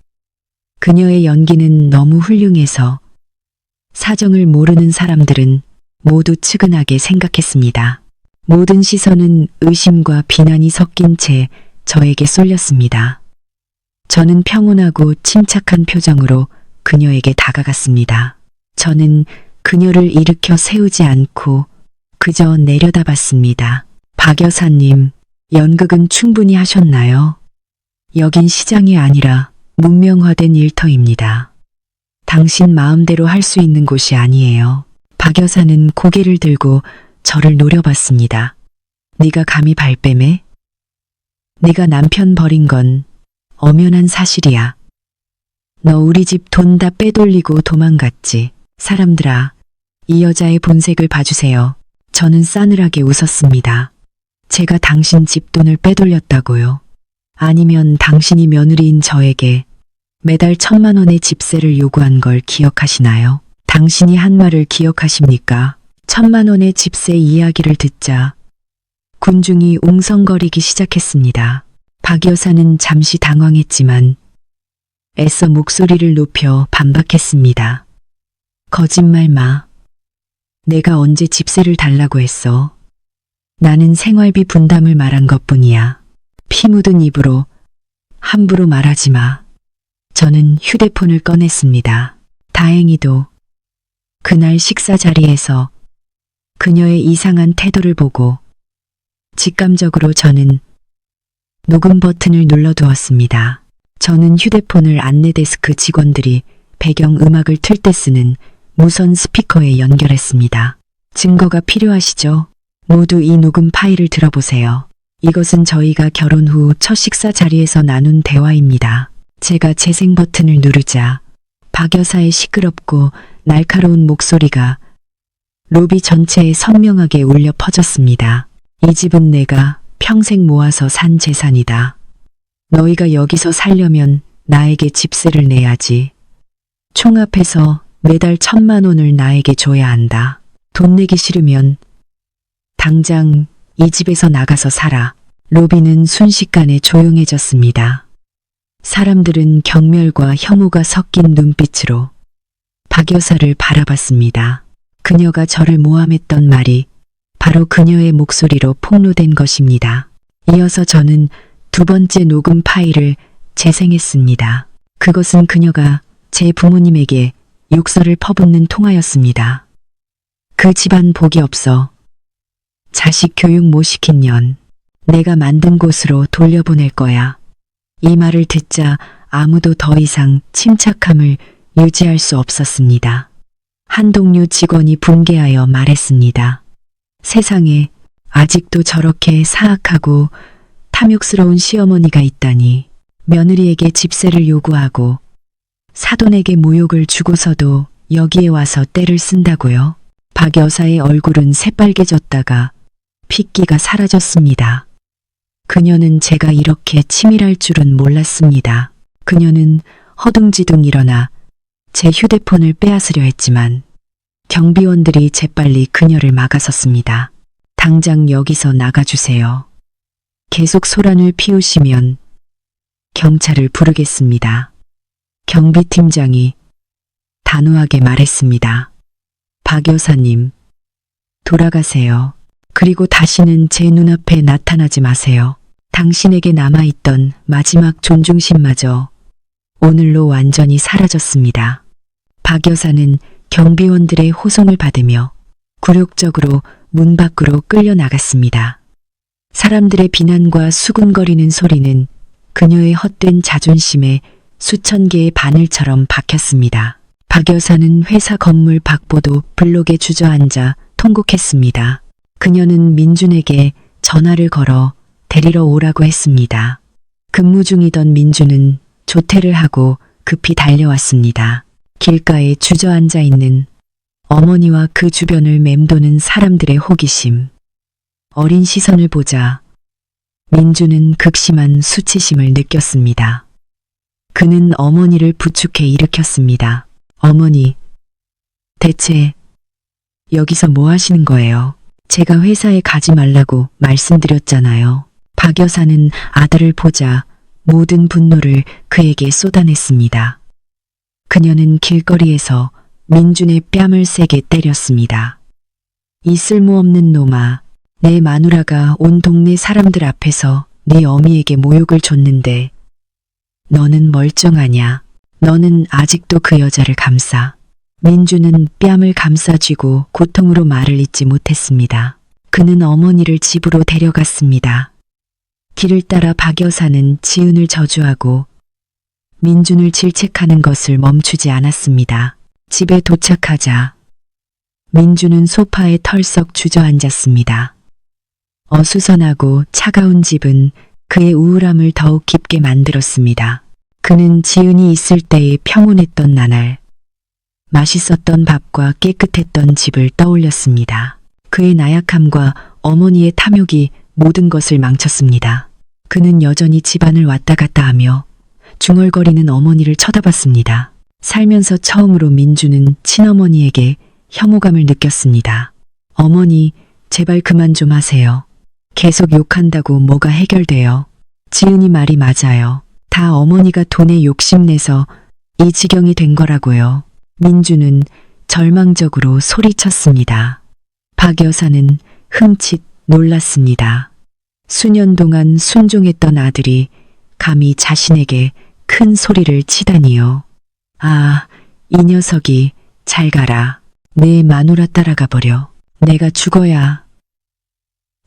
그녀의 연기는 너무 훌륭해서 사정을 모르는 사람들은 모두 측은하게 생각했습니다. 모든 시선은 의심과 비난이 섞인 채 저에게 쏠렸습니다. 저는 평온하고 침착한 표정으로 그녀에게 다가갔습니다. 저는 그녀를 일으켜 세우지 않고 그저 내려다봤습니다. 박 여사님, 연극은 충분히 하셨나요? 여긴 시장이 아니라 문명화된 일터입니다. 당신 마음대로 할 수 있는 곳이 아니에요. 박 여사는 고개를 들고 저를 노려봤습니다. 네가 감히 발뺌해? 네가 남편 버린 건 엄연한 사실이야. 너 우리 집 돈 다 빼돌리고 도망갔지. 사람들아, 이 여자의 본색을 봐주세요. 저는 싸늘하게 웃었습니다. 제가 당신 집 돈을 빼돌렸다고요? 아니면 당신이 며느리인 저에게 매달 1,000만 원의 집세를 요구한 걸 기억하시나요? 당신이 한 말을 기억하십니까? 1,000만 원의 집세 이야기를 듣자 군중이 웅성거리기 시작했습니다. 박 여사는 잠시 당황했지만 애써 목소리를 높여 반박했습니다. 거짓말 마. 내가 언제 집세를 달라고 했어. 나는 생활비 분담을 말한 것뿐이야. 피 묻은 입으로 함부로 말하지 마. 저는 휴대폰을 꺼냈습니다. 다행히도 그날 식사 자리에서 그녀의 이상한 태도를 보고 직감적으로 저는 녹음 버튼을 눌러두었습니다. 저는 휴대폰을 안내데스크 직원들이 배경 음악을 틀 때 쓰는 무선 스피커에 연결했습니다. 증거가 필요하시죠? 모두 이 녹음 파일을 들어보세요. 이것은 저희가 결혼 후 첫 식사 자리에서 나눈 대화입니다. 제가 재생 버튼을 누르자 박 여사의 시끄럽고 날카로운 목소리가 로비 전체에 선명하게 울려 퍼졌습니다. 이 집은 내가 평생 모아서 산 재산이다. 너희가 여기서 살려면 나에게 집세를 내야지. 총합해서 매달 1,000만 원을 나에게 줘야 한다. 돈 내기 싫으면 당장 이 집에서 나가서 살아. 로비는 순식간에 조용해졌습니다. 사람들은 경멸과 혐오가 섞인 눈빛으로 박 여사를 바라봤습니다. 그녀가 저를 모함했던 말이 바로 그녀의 목소리로 폭로된 것입니다. 이어서 저는 두 번째 녹음 파일을 재생했습니다. 그것은 그녀가 제 부모님에게 욕설을 퍼붓는 통화였습니다. 그 집안 복이 없어. 자식 교육 못 시킨 년. 내가 만든 곳으로 돌려보낼 거야. 이 말을 듣자 아무도 더 이상 침착함을 유지할 수 없었습니다. 한 동료 직원이 분개하여 말했습니다. 세상에 아직도 저렇게 사악하고 탐욕스러운 시어머니가 있다니. 며느리에게 집세를 요구하고 사돈에게 모욕을 주고서도 여기에 와서 떼를 쓴다고요? 박 여사의 얼굴은 새빨개졌다가 핏기가 사라졌습니다. 그녀는 제가 이렇게 치밀할 줄은 몰랐습니다. 그녀는 허둥지둥 일어나 제 휴대폰을 빼앗으려 했지만 경비원들이 재빨리 그녀를 막아섰습니다. 당장 여기서 나가주세요. 계속 소란을 피우시면 경찰을 부르겠습니다. 경비팀장이 단호하게 말했습니다. 박 여사님, 돌아가세요. 그리고 다시는 제 눈앞에 나타나지 마세요. 당신에게 남아있던 마지막 존중심마저 오늘로 완전히 사라졌습니다. 박 여사는 경비원들의 호송을 받으며 굴욕적으로 문 밖으로 끌려 나갔습니다. 사람들의 비난과 수군거리는 소리는 그녀의 헛된 자존심에 수천 개의 바늘처럼 박혔습니다. 박 여사는 회사 건물 밖보도 블록에 주저앉아 통곡했습니다. 그녀는 민준에게 전화를 걸어 데리러 오라고 했습니다. 근무 중이던 민준은 조퇴를 하고 급히 달려왔습니다. 길가에 주저앉아 있는 어머니와 그 주변을 맴도는 사람들의 호기심. 어린 시선을 보자 민준은 극심한 수치심을 느꼈습니다. 그는 어머니를 부축해 일으켰습니다. 어머니, 대체 여기서 뭐 하시는 거예요? 제가 회사에 가지 말라고 말씀드렸잖아요. 박 여사는 아들을 보자 모든 분노를 그에게 쏟아냈습니다. 그녀는 길거리에서 민준의 뺨을 세게 때렸습니다. 이 쓸모없는 놈아, 내 마누라가 온 동네 사람들 앞에서 네 어미에게 모욕을 줬는데 너는 멀쩡하냐? 너는 아직도 그 여자를 감싸. 민준은 뺨을 감싸쥐고 고통으로 말을 잇지 못했습니다. 그는 어머니를 집으로 데려갔습니다. 길을 따라 박 여사는 지은을 저주하고 민준을 질책하는 것을 멈추지 않았습니다. 집에 도착하자 민준은 소파에 털썩 주저앉았습니다. 어수선하고 차가운 집은 그의 우울함을 더욱 깊게 만들었습니다. 그는 지은이 있을 때의 평온했던 나날, 맛있었던 밥과 깨끗했던 집을 떠올렸습니다. 그의 나약함과 어머니의 탐욕이 모든 것을 망쳤습니다. 그는 여전히 집안을 왔다 갔다 하며 중얼거리는 어머니를 쳐다봤습니다. 살면서 처음으로 민주는 친어머니에게 혐오감을 느꼈습니다. 어머니, 제발 그만 좀 하세요. 계속 욕한다고 뭐가 해결돼요. 지은이 말이 맞아요. 다 어머니가 돈에 욕심내서 이 지경이 된 거라고요. 민주는 절망적으로 소리쳤습니다. 박 여사는 흠칫 놀랐습니다. 수년 동안 순종했던 아들이 감히 자신에게 큰 소리를 치다니요. 아, 이 녀석이 잘 가라. 내 마누라 따라가 버려. 내가 죽어야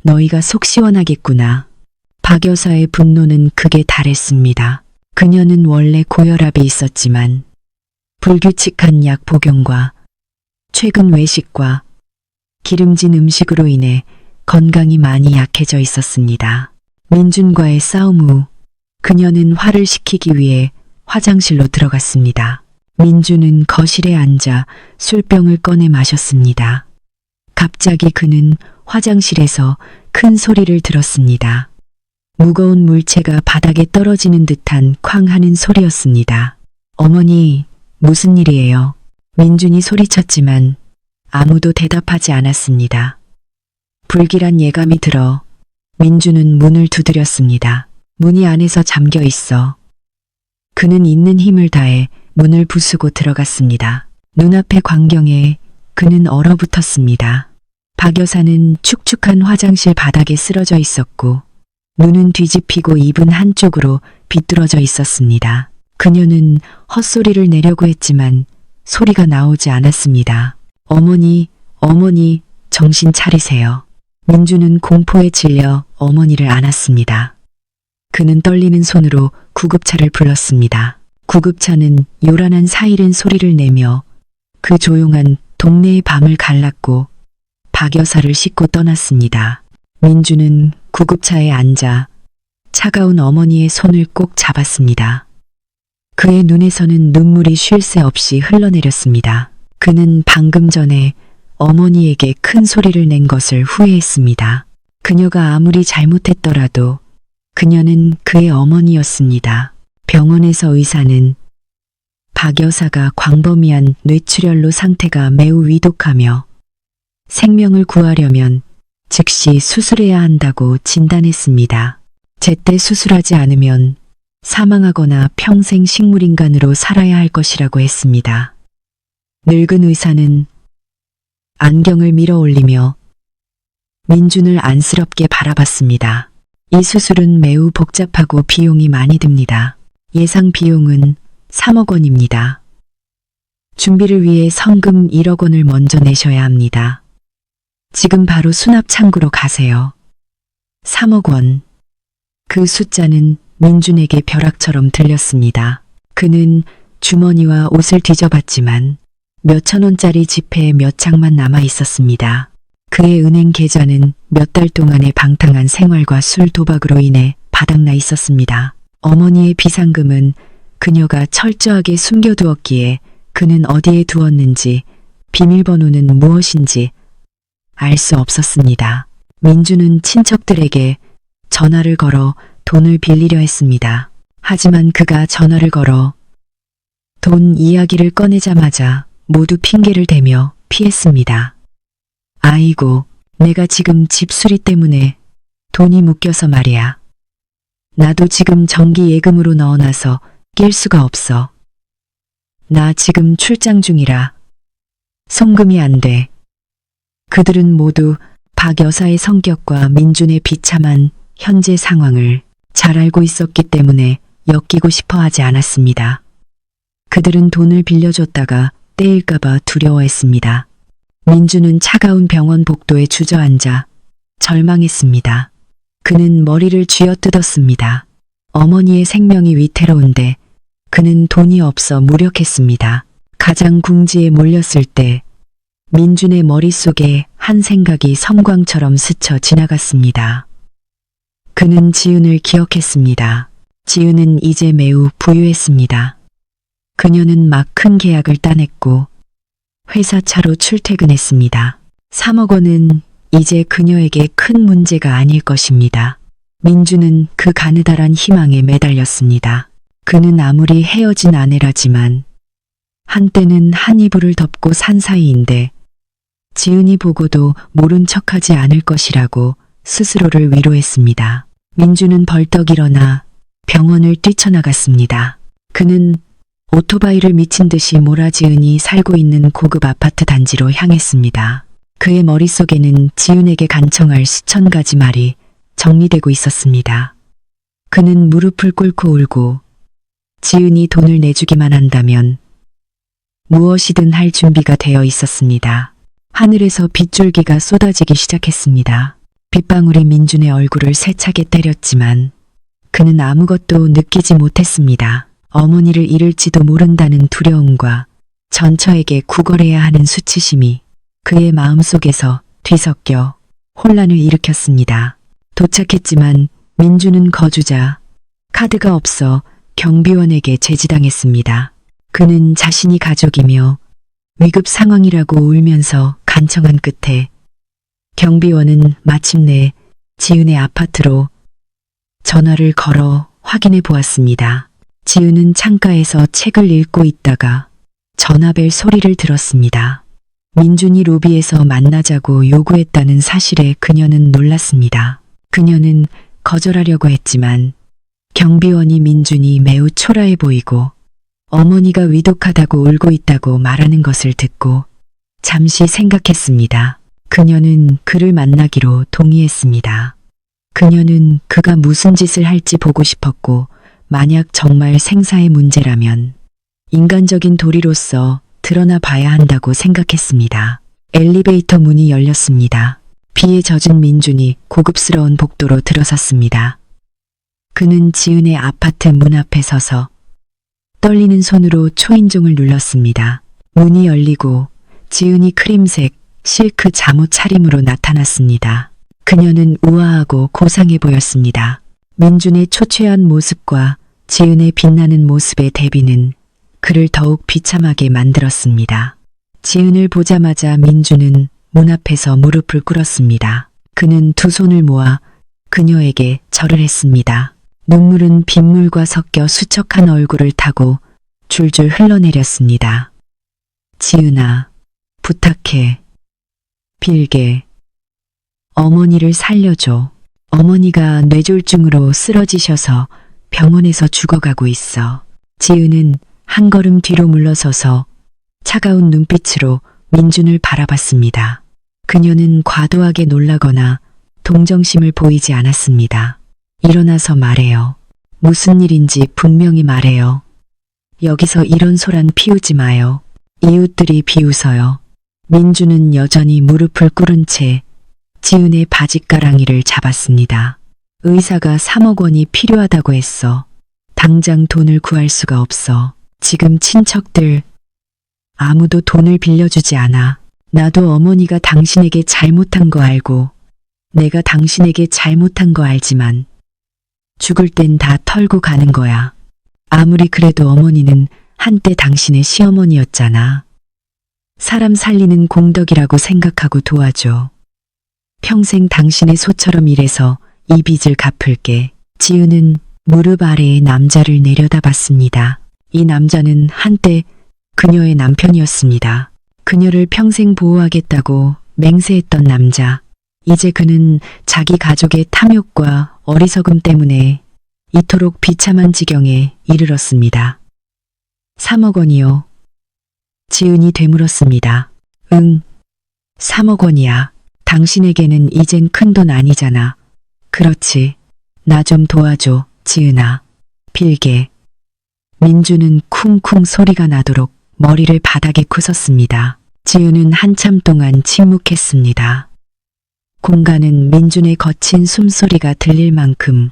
너희가 속 시원하겠구나. 박 여사의 분노는 극에 달했습니다. 그녀는 원래 고혈압이 있었지만 불규칙한 약 복용과 최근 외식과 기름진 음식으로 인해 건강이 많이 약해져 있었습니다. 민준과의 싸움 후 그녀는 화를 식히기 위해 화장실로 들어갔습니다. 민준은 거실에 앉아 술병을 꺼내 마셨습니다. 갑자기 그는 화장실에서 큰 소리를 들었습니다. 무거운 물체가 바닥에 떨어지는 듯한 쾅 하는 소리였습니다. 어머니, 무슨 일이에요? 민준이 소리쳤지만 아무도 대답하지 않았습니다. 불길한 예감이 들어 민준은 문을 두드렸습니다. 문이 안에서 잠겨 있어. 그는 있는 힘을 다해 문을 부수고 들어갔습니다. 눈앞의 광경에 그는 얼어붙었습니다. 박 여사는 축축한 화장실 바닥에 쓰러져 있었고 눈은 뒤집히고 입은 한쪽으로 비뚤어져 있었습니다. 그녀는 헛소리를 내려고 했지만 소리가 나오지 않았습니다. 어머니, 어머니, 정신 차리세요. 민주는 공포에 질려 어머니를 안았습니다. 그는 떨리는 손으로 구급차를 불렀습니다. 구급차는 요란한 사이렌 소리를 내며 그 조용한 동네의 밤을 갈랐고 박 여사를 싣고 떠났습니다. 민주는 구급차에 앉아 차가운 어머니의 손을 꼭 잡았습니다. 그의 눈에서는 눈물이 쉴 새 없이 흘러내렸습니다. 그는 방금 전에 어머니에게 큰 소리를 낸 것을 후회했습니다. 그녀가 아무리 잘못했더라도 그녀는 그의 어머니였습니다. 병원에서 의사는 박 여사가 광범위한 뇌출혈로 상태가 매우 위독하며 생명을 구하려면 즉시 수술해야 한다고 진단했습니다. 제때 수술하지 않으면 사망하거나 평생 식물인간으로 살아야 할 것이라고 했습니다. 늙은 의사는 안경을 밀어 올리며 민준을 안쓰럽게 바라봤습니다. 이 수술은 매우 복잡하고 비용이 많이 듭니다. 예상 비용은 3억 원입니다. 준비를 위해 성금 1억 원을 먼저 내셔야 합니다. 지금 바로 수납 창구로 가세요. 3억 원. 그 숫자는 민준에게 벼락처럼 들렸습니다. 그는 주머니와 옷을 뒤져봤지만 몇천 원짜리 지폐 몇 장만 남아 있었습니다. 그의 은행 계좌는 몇 달 동안의 방탕한 생활과 술 도박으로 인해 바닥나 있었습니다. 어머니의 비상금은 그녀가 철저하게 숨겨두었기에 그는 어디에 두었는지 비밀번호는 무엇인지 알 수 없었습니다. 민주는 친척들에게 전화를 걸어 돈을 빌리려 했습니다. 하지만 그가 전화를 걸어 돈 이야기를 꺼내자마자 모두 핑계를 대며 피했습니다. 아이고, 내가 지금 집수리 때문에 돈이 묶여서 말이야. 나도 지금 정기 예금으로 넣어놔서 낄 수가 없어. 나 지금 출장 중이라 송금이 안 돼. 그들은 모두 박 여사의 성격과 민준의 비참한 현재 상황을 잘 알고 있었기 때문에 엮이고 싶어 하지 않았습니다. 그들은 돈을 빌려줬다가 떼일까봐 두려워했습니다. 민준은 차가운 병원 복도에 주저앉아 절망했습니다. 그는 머리를 쥐어뜯었습니다. 어머니의 생명이 위태로운데 그는 돈이 없어 무력했습니다. 가장 궁지에 몰렸을 때 민준의 머릿속에 한 생각이 섬광처럼 스쳐 지나갔습니다. 그는 지은을 기억했습니다. 지은은 이제 매우 부유했습니다. 그녀는 막 큰 계약을 따냈고 회사 차로 출퇴근했습니다. 3억 원은 이제 그녀에게 큰 문제가 아닐 것입니다. 민주는 그 가느다란 희망에 매달렸습니다. 그는 아무리 헤어진 아내라지만 한때는 한 이불을 덮고 산 사이인데 지은이 보고도 모른 척하지 않을 것이라고 스스로를 위로했습니다. 민주는 벌떡 일어나 병원을 뛰쳐나갔습니다. 그는 오토바이를 미친 듯이 몰아지은이 살고 있는 고급 아파트 단지로 향했습니다. 그의 머릿속에는 지은에게 간청할 수천 가지 말이 정리되고 있었습니다. 그는 무릎을 꿇고 울고 지은이 돈을 내주기만 한다면 무엇이든 할 준비가 되어 있었습니다. 하늘에서 빗줄기가 쏟아지기 시작했습니다. 빗방울이 민준의 얼굴을 세차게 때렸지만 그는 아무것도 느끼지 못했습니다. 어머니를 잃을지도 모른다는 두려움과 전처에게 구걸해야 하는 수치심이 그의 마음속에서 뒤섞여 혼란을 일으켰습니다. 도착했지만 민주는 거주자 카드가 없어 경비원에게 제지당했습니다. 그는 자신이 가족이며 위급 상황이라고 울면서 간청한 끝에 경비원은 마침내 지은의 아파트로 전화를 걸어 확인해 보았습니다. 지은은 창가에서 책을 읽고 있다가 전화벨 소리를 들었습니다. 민준이 로비에서 만나자고 요구했다는 사실에 그녀는 놀랐습니다. 그녀는 거절하려고 했지만 경비원이 민준이 매우 초라해 보이고 어머니가 위독하다고 울고 있다고 말하는 것을 듣고 잠시 생각했습니다. 그녀는 그를 만나기로 동의했습니다. 그녀는 그가 무슨 짓을 할지 보고 싶었고 만약 정말 생사의 문제라면 인간적인 도리로서 드러나 봐야 한다고 생각했습니다. 엘리베이터 문이 열렸습니다. 비에 젖은 민준이 고급스러운 복도로 들어섰습니다. 그는 지은의 아파트 문 앞에 서서 떨리는 손으로 초인종을 눌렀습니다. 문이 열리고 지은이 크림색 실크 잠옷 차림으로 나타났습니다. 그녀는 우아하고 고상해 보였습니다. 민준의 초췌한 모습과 지은의 빛나는 모습의 대비는 그를 더욱 비참하게 만들었습니다. 지은을 보자마자 민준은 문 앞에서 무릎을 꿇었습니다. 그는 두 손을 모아 그녀에게 절을 했습니다. 눈물은 빗물과 섞여 수척한 얼굴을 타고 줄줄 흘러내렸습니다. 지은아, 부탁해. 빌게. 어머니를 살려줘. 어머니가 뇌졸중으로 쓰러지셔서 병원에서 죽어가고 있어. 지은은 한 걸음 뒤로 물러서서 차가운 눈빛으로 민준을 바라봤습니다. 그녀는 과도하게 놀라거나 동정심을 보이지 않았습니다. 일어나서 말해요. 무슨 일인지 분명히 말해요. 여기서 이런 소란 피우지 마요. 이웃들이 비웃어요. 민준은 여전히 무릎을 꿇은 채 지은의 바짓가랑이를 잡았습니다. 의사가 3억 원이 필요하다고 했어. 당장 돈을 구할 수가 없어. 지금 친척들 아무도 돈을 빌려주지 않아. 나도 어머니가 당신에게 잘못한 거 알고 내가 당신에게 잘못한 거 알지만 죽을 땐 다 털고 가는 거야. 아무리 그래도 어머니는 한때 당신의 시어머니였잖아. 사람 살리는 공덕이라고 생각하고 도와줘. 평생 당신의 소처럼 일해서 이 빚을 갚을게. 지은은 무릎 아래에 남자를 내려다봤습니다. 이 남자는 한때 그녀의 남편이었습니다. 그녀를 평생 보호하겠다고 맹세했던 남자. 이제 그는 자기 가족의 탐욕과 어리석음 때문에 이토록 비참한 지경에 이르렀습니다. 3억 원이요. 지은이 되물었습니다. 응, 3억 원이야. 당신에게는 이젠 큰돈 아니잖아. 그렇지. 나 좀 도와줘, 지은아. 빌게. 민주는 쿵쿵 소리가 나도록 머리를 바닥에 굳었습니다. 지은은 한참 동안 침묵했습니다. 공간은 민준의 거친 숨소리가 들릴 만큼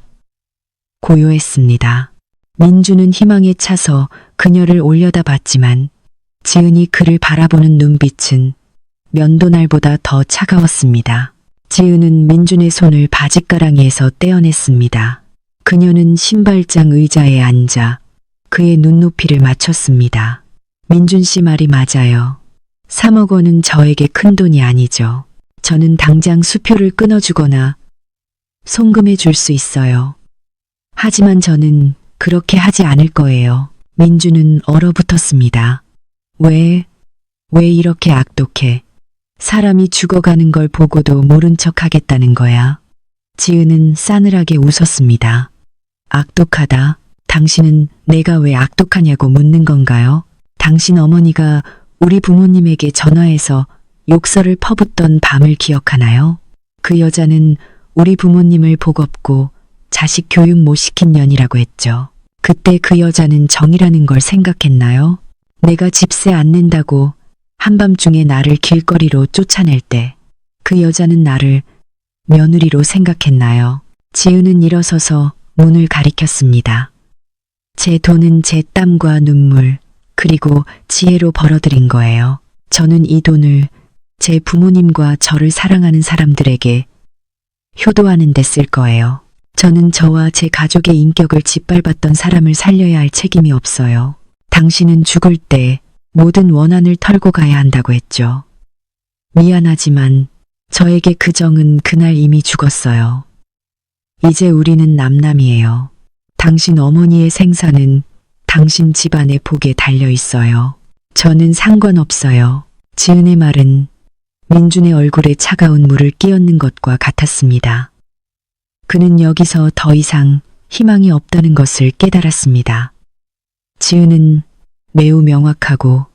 고요했습니다. 민준은 희망에 차서 그녀를 올려다봤지만 지은이 그를 바라보는 눈빛은 면도날보다 더 차가웠습니다. 지은은 민준의 손을 바짓가랑이에서 떼어냈습니다. 그녀는 신발장 의자에 앉아 그의 눈높이를 맞췄습니다. 민준 씨 말이 맞아요. 3억 원은 저에게 큰 돈이 아니죠. 저는 당장 수표를 끊어주거나 송금해 줄 수 있어요. 하지만 저는 그렇게 하지 않을 거예요. 민준은 얼어붙었습니다. 왜 이렇게 악독해? 사람이 죽어가는 걸 보고도 모른 척 하겠다는 거야. 지은은 싸늘하게 웃었습니다. 악독하다. 당신은 내가 왜 악독하냐고 묻는 건가요? 당신 어머니가 우리 부모님에게 전화해서 욕설을 퍼붓던 밤을 기억하나요? 그 여자는 우리 부모님을 복없고 자식 교육 못 시킨 년이라고 했죠. 그때 그 여자는 정이라는 걸 생각했나요? 내가 집세 안 낸다고 한밤중에 나를 길거리로 쫓아낼 때 그 여자는 나를 며느리로 생각했나요? 지은은 일어서서 문을 가리켰습니다. 제 돈은 제 땀과 눈물 그리고 지혜로 벌어들인 거예요. 저는 이 돈을 제 부모님과 저를 사랑하는 사람들에게 효도하는 데 쓸 거예요. 저는 저와 제 가족의 인격을 짓밟았던 사람을 살려야 할 책임이 없어요. 당신은 죽을 때 모든 원한을 털고 가야 한다고 했죠. 미안하지만 저에게 그 정은 그날 이미 죽었어요. 이제 우리는 남남이에요. 당신 어머니의 생사는 당신 집안의 복에 달려 있어요. 저는 상관없어요. 지은의 말은 민준의 얼굴에 차가운 물을 끼얹는 것과 같았습니다. 그는 여기서 더 이상 희망이 없다는 것을 깨달았습니다. 지은은 매우 명확하고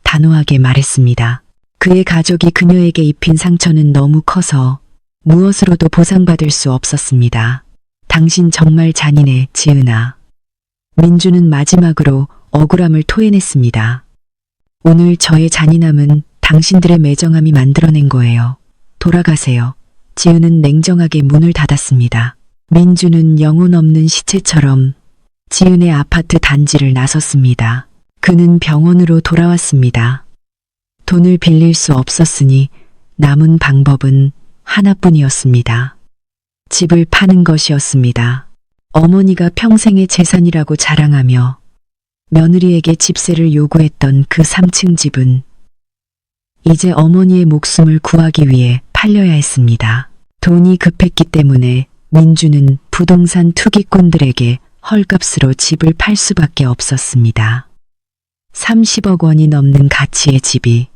단호하게 말했습니다. 그의 가족이 그녀에게 입힌 상처는 너무 커서 무엇으로도 보상받을 수 없었습니다. 당신 정말 잔인해, 지은아. 민주는 마지막으로 억울함을 토해냈습니다. 오늘 저의 잔인함은 당신들의 매정함이 만들어낸 거예요. 돌아가세요. 지은은 냉정하게 문을 닫았습니다. 민주는 영혼 없는 시체처럼 지은의 아파트 단지를 나섰습니다. 그는 병원으로 돌아왔습니다. 돈을 빌릴 수 없었으니 남은 방법은 하나뿐이었습니다. 집을 파는 것이었습니다. 어머니가 평생의 재산이라고 자랑하며 며느리에게 집세를 요구했던 그 3층 집은 이제 어머니의 목숨을 구하기 위해 팔려야 했습니다. 돈이 급했기 때문에 민주는 부동산 투기꾼들에게 헐값으로 집을 팔 수밖에 없었습니다. 30억 원이 넘는 가치의 집이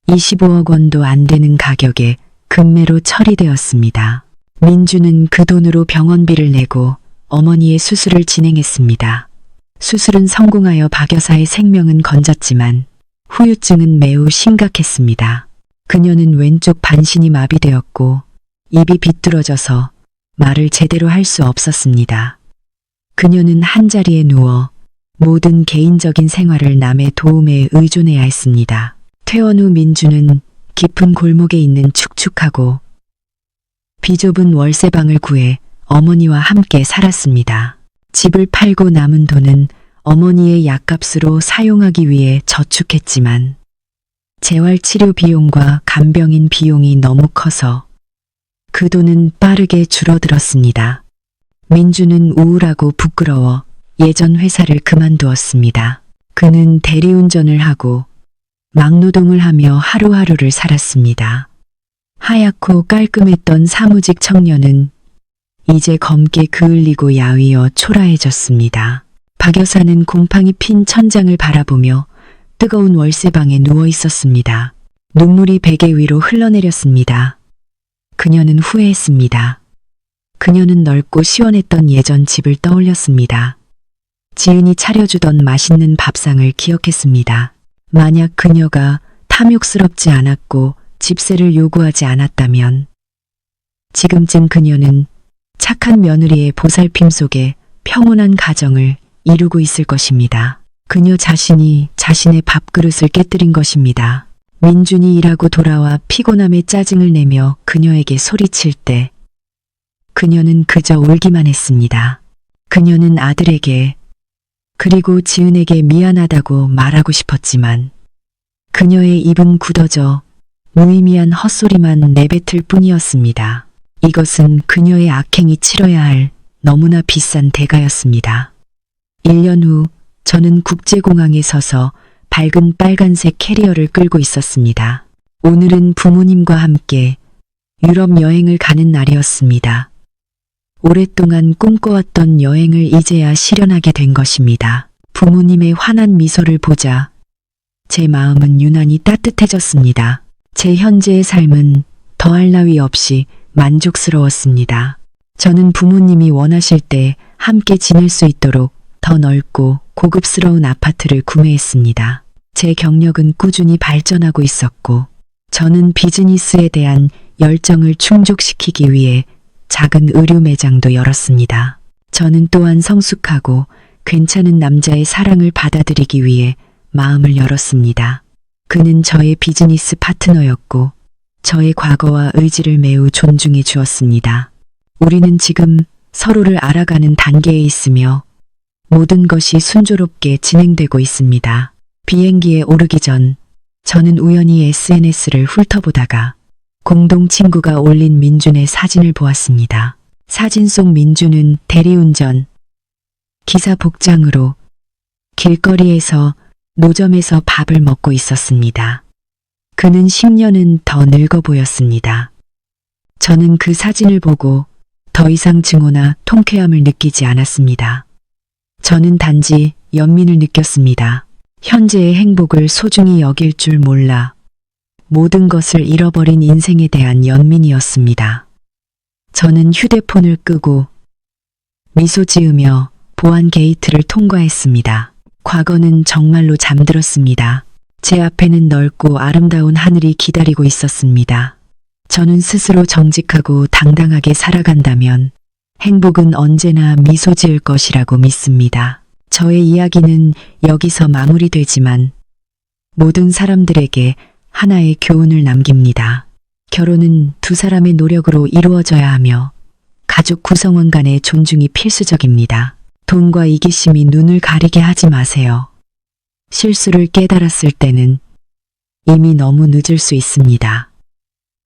25억 원도 안 되는 가격에 금매로 처리되었습니다. 민주는 그 돈으로 병원비를 내고 어머니의 수술을 진행했습니다. 수술은 성공하여 박 여사의 생명은 건졌지만 후유증은 매우 심각했습니다. 그녀는 왼쪽 반신이 마비되었고 입이 비뚤어져서 말을 제대로 할 수 없었습니다. 그녀는 한자리에 누워 모든 개인적인 생활을 남의 도움에 의존해야 했습니다. 퇴원 후 민주는 깊은 골목에 있는 축축하고 비좁은 월세방을 구해 어머니와 함께 살았습니다. 집을 팔고 남은 돈은 어머니의 약값으로 사용하기 위해 저축했지만 재활치료 비용과 간병인 비용이 너무 커서 그 돈은 빠르게 줄어들었습니다. 민주는 우울하고 부끄러워 예전 회사를 그만두었습니다. 그는 대리운전을 하고 막노동을 하며 하루하루를 살았습니다. 하얗고 깔끔했던 사무직 청년은 이제 검게 그을리고 야위어 초라해졌습니다. 박 여사는 곰팡이 핀 천장을 바라보며 뜨거운 월세방에 누워 있었습니다. 눈물이 베개 위로 흘러내렸습니다. 그녀는 후회했습니다. 그녀는 넓고 시원했던 예전 집을 떠올렸습니다. 지은이 차려주던 맛있는 밥상을 기억했습니다. 만약 그녀가 탐욕스럽지 않았고 집세를 요구하지 않았다면 지금쯤 그녀는 착한 며느리의 보살핌 속에 평온한 가정을 이루고 있을 것입니다. 그녀 자신이 자신의 밥그릇을 깨뜨린 것입니다. 민준이 일하고 돌아와 피곤함에 짜증을 내며 그녀에게 소리칠 때 그녀는 그저 울기만 했습니다. 그녀는 아들에게 그리고 지은에게 미안하다고 말하고 싶었지만 그녀의 입은 굳어져 무의미한 헛소리만 내뱉을 뿐이었습니다. 이것은 그녀의 악행이 치러야 할 너무나 비싼 대가였습니다. 1년 후 저는 국제공항에 서서 밝은 빨간색 캐리어를 끌고 있었습니다. 오늘은 부모님과 함께 유럽 여행을 가는 날이었습니다. 오랫동안 꿈꿔왔던 여행을 이제야 실현하게 된 것입니다. 부모님의 환한 미소를 보자 제 마음은 유난히 따뜻해졌습니다. 제 현재의 삶은 더할 나위 없이 만족스러웠습니다. 저는 부모님이 원하실 때 함께 지낼 수 있도록 더 넓고 고급스러운 아파트를 구매했습니다. 제 경력은 꾸준히 발전하고 있었고, 저는 비즈니스에 대한 열정을 충족시키기 위해 작은 의류 매장도 열었습니다. 저는 또한 성숙하고 괜찮은 남자의 사랑을 받아들이기 위해 마음을 열었습니다. 그는 저의 비즈니스 파트너였고 저의 과거와 의지를 매우 존중해 주었습니다. 우리는 지금 서로를 알아가는 단계에 있으며 모든 것이 순조롭게 진행되고 있습니다. 비행기에 오르기 전 저는 우연히 SNS를 훑어보다가 공동 친구가 올린 민준의 사진을 보았습니다. 사진 속 민준은 대리운전, 기사 복장으로 길거리에서 노점에서 밥을 먹고 있었습니다. 그는 10년은 더 늙어 보였습니다. 저는 그 사진을 보고 더 이상 증오나 통쾌함을 느끼지 않았습니다. 저는 단지 연민을 느꼈습니다. 현재의 행복을 소중히 여길 줄 몰라 모든 것을 잃어버린 인생에 대한 연민이었습니다. 저는 휴대폰을 끄고 미소 지으며 보안 게이트를 통과했습니다. 과거는 정말로 잠들었습니다. 제 앞에는 넓고 아름다운 하늘이 기다리고 있었습니다. 저는 스스로 정직하고 당당하게 살아간다면 행복은 언제나 미소 지을 것이라고 믿습니다. 저의 이야기는 여기서 마무리되지만 모든 사람들에게 하나의 교훈을 남깁니다. 결혼은 두 사람의 노력으로 이루어져야 하며 가족 구성원 간의 존중이 필수적입니다. 돈과 이기심이 눈을 가리게 하지 마세요. 실수를 깨달았을 때는 이미 너무 늦을 수 있습니다.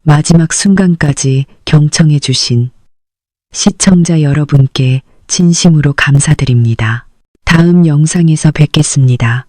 마지막 순간까지 경청해 주신 시청자 여러분께 진심으로 감사드립니다. 다음 영상에서 뵙겠습니다.